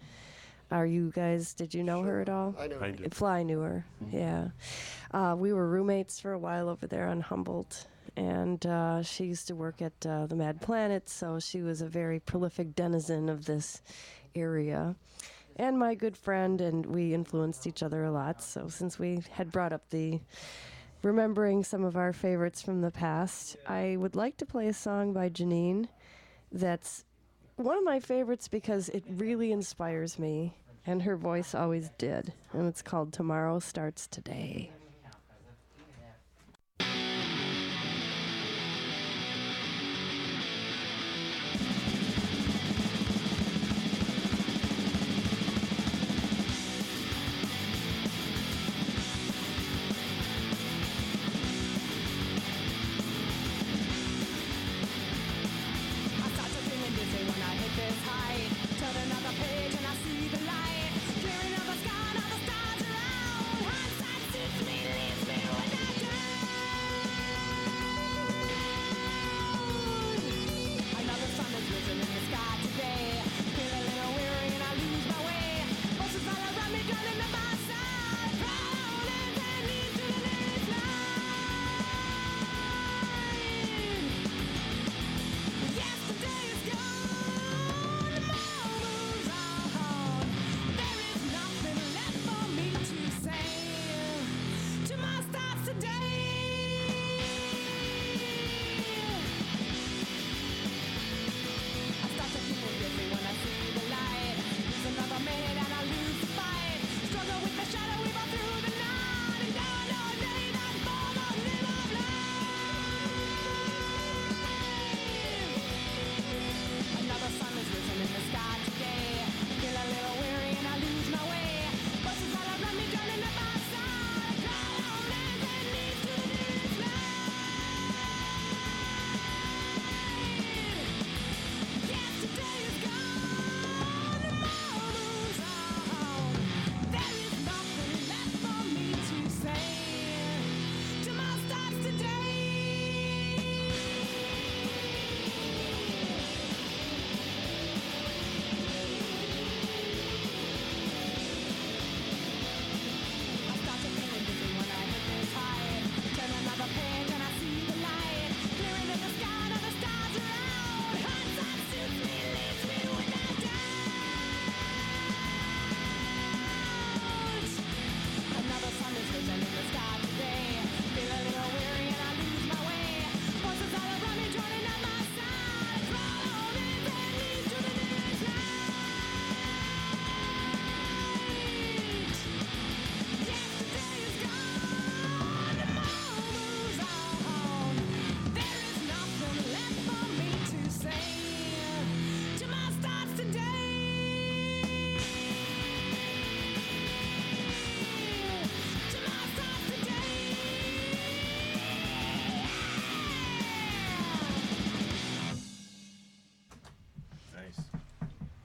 Did you know her at all? I know. I do. Fly knew her, yeah. We were roommates for a while over there on Humboldt, and she used to work at the Mad Planet, so she was a very prolific denizen of this area. And my good friend, and we influenced each other a lot, so since we had brought up the remembering some of our favorites from the past, I would like to play a song by Janine that's one of my favorites because it really inspires me, and her voice always did. And it's called Tomorrow Starts Today. I start to feeling dizzy when I hit this height. Turn another page and I see the light. Clearing up the sky, now the stars are out. Hindsight suits me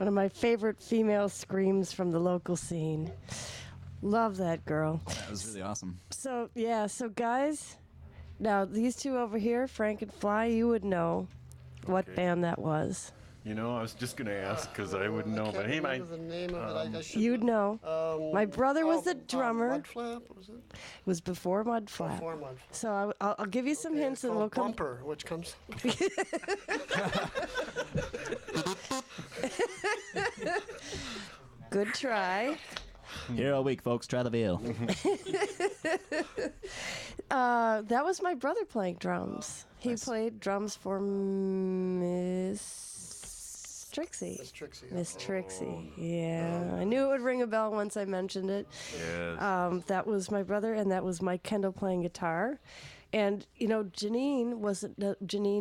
One of my favorite female screams from the local scene. Love that girl. That was really awesome. So, yeah, so guys, now these two over here, Frank and Fly, you would know what band that was. You know, I was just going to ask because I wouldn't know, but he might. The name of it, I should You'd know. My brother was the Mud drummer. Flap, was it? It was before Mud Flap. Before Mud Flap. So I'll give you some Okay, hints it's and called we'll come. Bumper, which comes. Good try. Here all week, folks. Try the veal. That was my brother playing drums. He played drums for Miss Trixie. Miss Trixie. Miss Trixie. Yeah. I knew it would ring a bell once I mentioned it. Yes. That was my brother, and that was Mike Kendall playing guitar. And, you know, Janine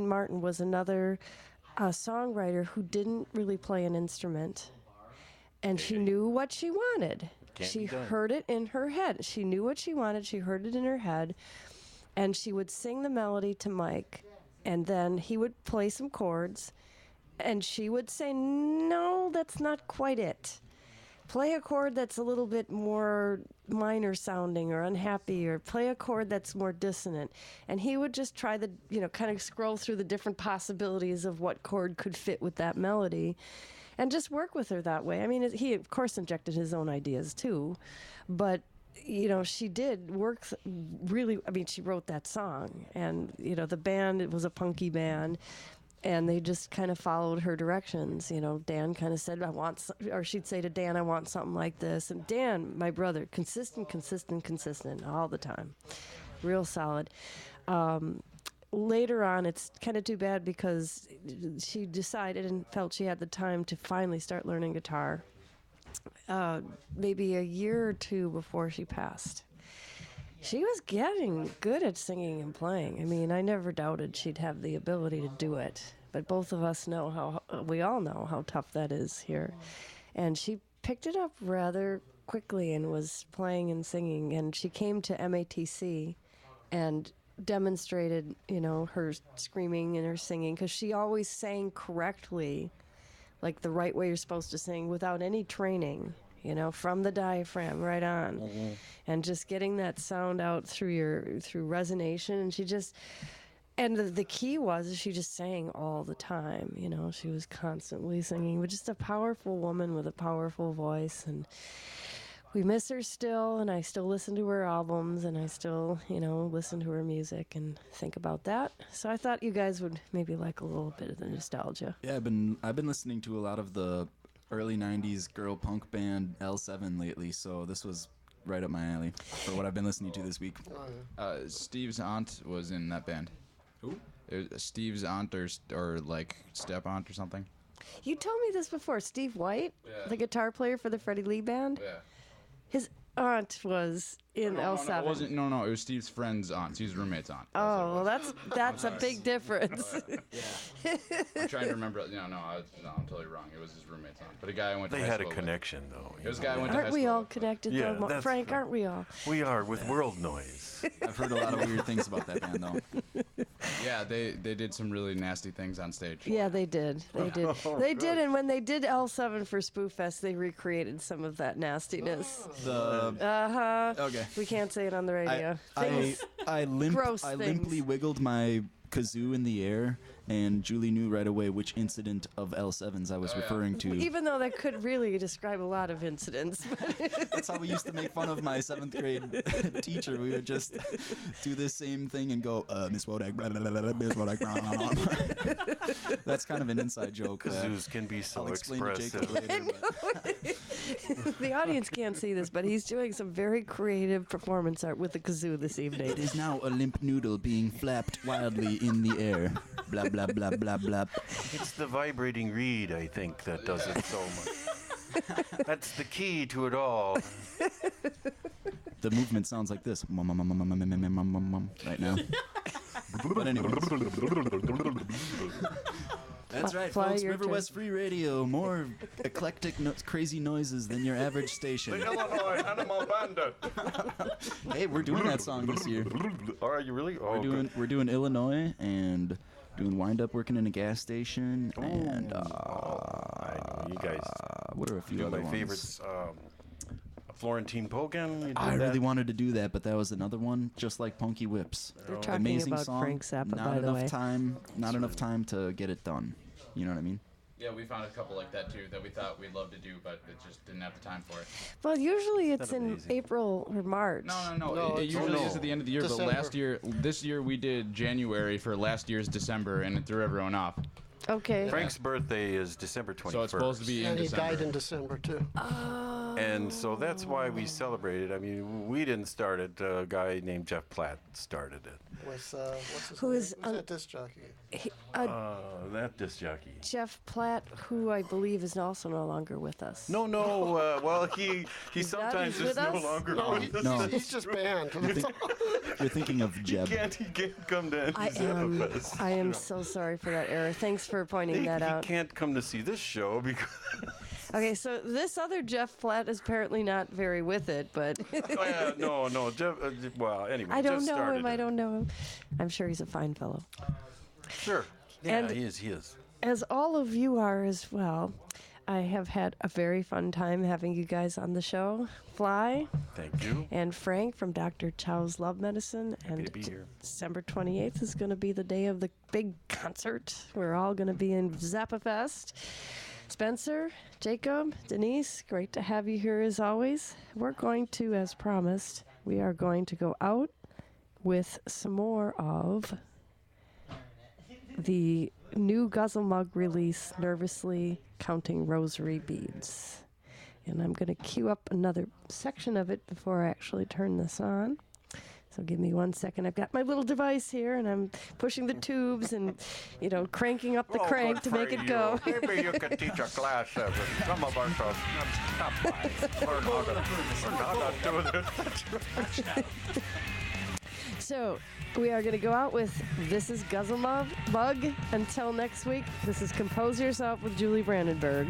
Martin was another songwriter who didn't really play an instrument. And she knew what she wanted. She heard it in her head. She knew what she wanted. She heard it in her head. And she would sing the melody to Mike. And then he would play some chords. And she would say, no, that's not quite it. Play a chord that's a little bit more minor sounding or unhappy, or play a chord that's more dissonant. And he would just try kind of scroll through the different possibilities of what chord could fit with that melody. And just work with her that way. I mean, he, of course, injected his own ideas, too. But, you know, she did work really... I mean, she wrote that song. And, you know, the band, it was a punky band. And they just kind of followed her directions. You know, Dan kind of said, or she'd say to Dan, I want something like this. And Dan, my brother, consistent all the time. Real solid. Later on, it's kind of too bad because she decided and felt she had the time to finally start learning guitar maybe a year or two before she passed. She was getting good at singing and playing. I mean, I never doubted she'd have the ability to do it. But both of us know we all know how tough that is here. And she picked it up rather quickly and was playing and singing. And she came to MATC and demonstrated, you know, her screaming and her singing, because she always sang correctly, like the right way you're supposed to sing, without any training, you know, from the diaphragm right on. Mm-hmm. And just getting that sound out through resonation. And she just, and the key was she just sang all the time, you know, she was constantly singing, but just a powerful woman with a powerful voice. And we miss her still, and I still listen to her albums, and I still, you know, listen to her music and think about that. So I thought you guys would maybe like a little bit of the nostalgia. Yeah, I've been listening to a lot of the early '90s girl punk band L7 lately, so this was right up my alley for what I've been listening to this week. Steve's aunt was in that band. Who? It was Steve's aunt or like step aunt or something. You told me this before. Steve White, the guitar player for the Freddie Lee Band. Yeah. His aunt was in L7. No, it was Steve's friend's aunt. Steve's roommate's aunt. Oh, well, that's a big difference. I'm trying to remember. I'm totally wrong. It was his roommate's aunt. But a guy I went to They high had a school connection, though. It was a guy I went to Aren't high we school all connected, Yeah, though, that's Frank? right. Aren't we all? We are with World Noise. I've heard a lot of weird things about that band, though. Yeah, they did some really nasty things on stage. Yeah, they did. They did. They did, and when they did L7 for Spoof Fest, they recreated some of that nastiness. Okay. We can't say it on the radio. I Gross limply things. wiggled my kazoo in the air, and Julie knew right away which incident of L7's I was referring to. Even though that could really describe a lot of incidents. That's how we used to make fun of my 7th grade teacher. We would just do this same thing and go, Miss Wodak, blah, blah, blah, blah, Miss Wodak, blah, blah, blah. That's kind of an inside joke. Kazoos can be so I'll explain to expressive. Jacob later. The audience can't see this, but he's doing some very creative performance art with the kazoo this evening. It is now a limp noodle being flapped wildly in the air. Blah, blah, blah, blah, blah. It's the vibrating reed, I think, that does it so much. That's the key to it all. The movement sounds like this right now. But anyways. That's right, Fly folks. your River turn. West Free Radio. More eclectic, crazy noises than your average station. Illinois Animal Bandit. Hey, we're doing that song this year. Are you really? Oh, We're doing Illinois and doing wind up working in a gas station and you guys. What are a few do other my ones? favorites? Florentine Pogan. You did I that? really wanted to do that, but that was another one, just like Punky Whips. They're talking Amazing about song. Frank Zappa, not by the enough way. time. Not enough time to get it done. You know what I mean? Yeah, we found a couple like that too that we thought we'd love to do, but it just didn't have the time for it. Well, usually it's that in amazing? April or March. No, it usually is at the end of the year, but this year we did January for last year's December, and it threw everyone off. Okay. Frank's birthday is December 21st. So it's supposed to be in And he December. died in December, too. And so that's why we celebrated. I mean, we didn't start it. A guy named Jeff Platt started it. With, what's his Who name? is Who's that disc jockey? That disc jockey. Jeff Platt, who I believe is also no longer with us. No. Well, he sometimes he's is with no us? longer No, with us. No. He's just banned. You're thinking of Jeb. He can't come to I Zappa-Fest, am you know. so sorry for that error. Thanks for pointing that He out. can't come to see this show because. Okay, so this other Jeff Platt is apparently not very with it, but No. Jeff, well, anyway. I don't Jeff know started him. I don't know him. I'm sure he's a fine fellow. Sure. Yeah, And- he is. As all of you are as well, I have had a very fun time having you guys on the show. Fly. Thank you. And Frank from Dr. Chow's Love Medicine. And to be here. December 28th is going to be the day of the big concert. We're all going to be in Zappa-Fest. Spencer, Jacob, Denise, great to have you here as always. We're going to, as promised, we are going to go out with some more of the new Guzzle Mug release, Nervously Counting Rosary Beads. And I'm going to cue up another section of it before I actually turn this on. So give me 1 second. I've got my little device here, and I'm pushing the tubes and, cranking up the crank to make it go. Maybe you could teach a class of it. Some of us learn how to do this. So we are going to go out with This is Guzzle Mug. Until next week, this is Compose Yourself with Julie Brandenburg.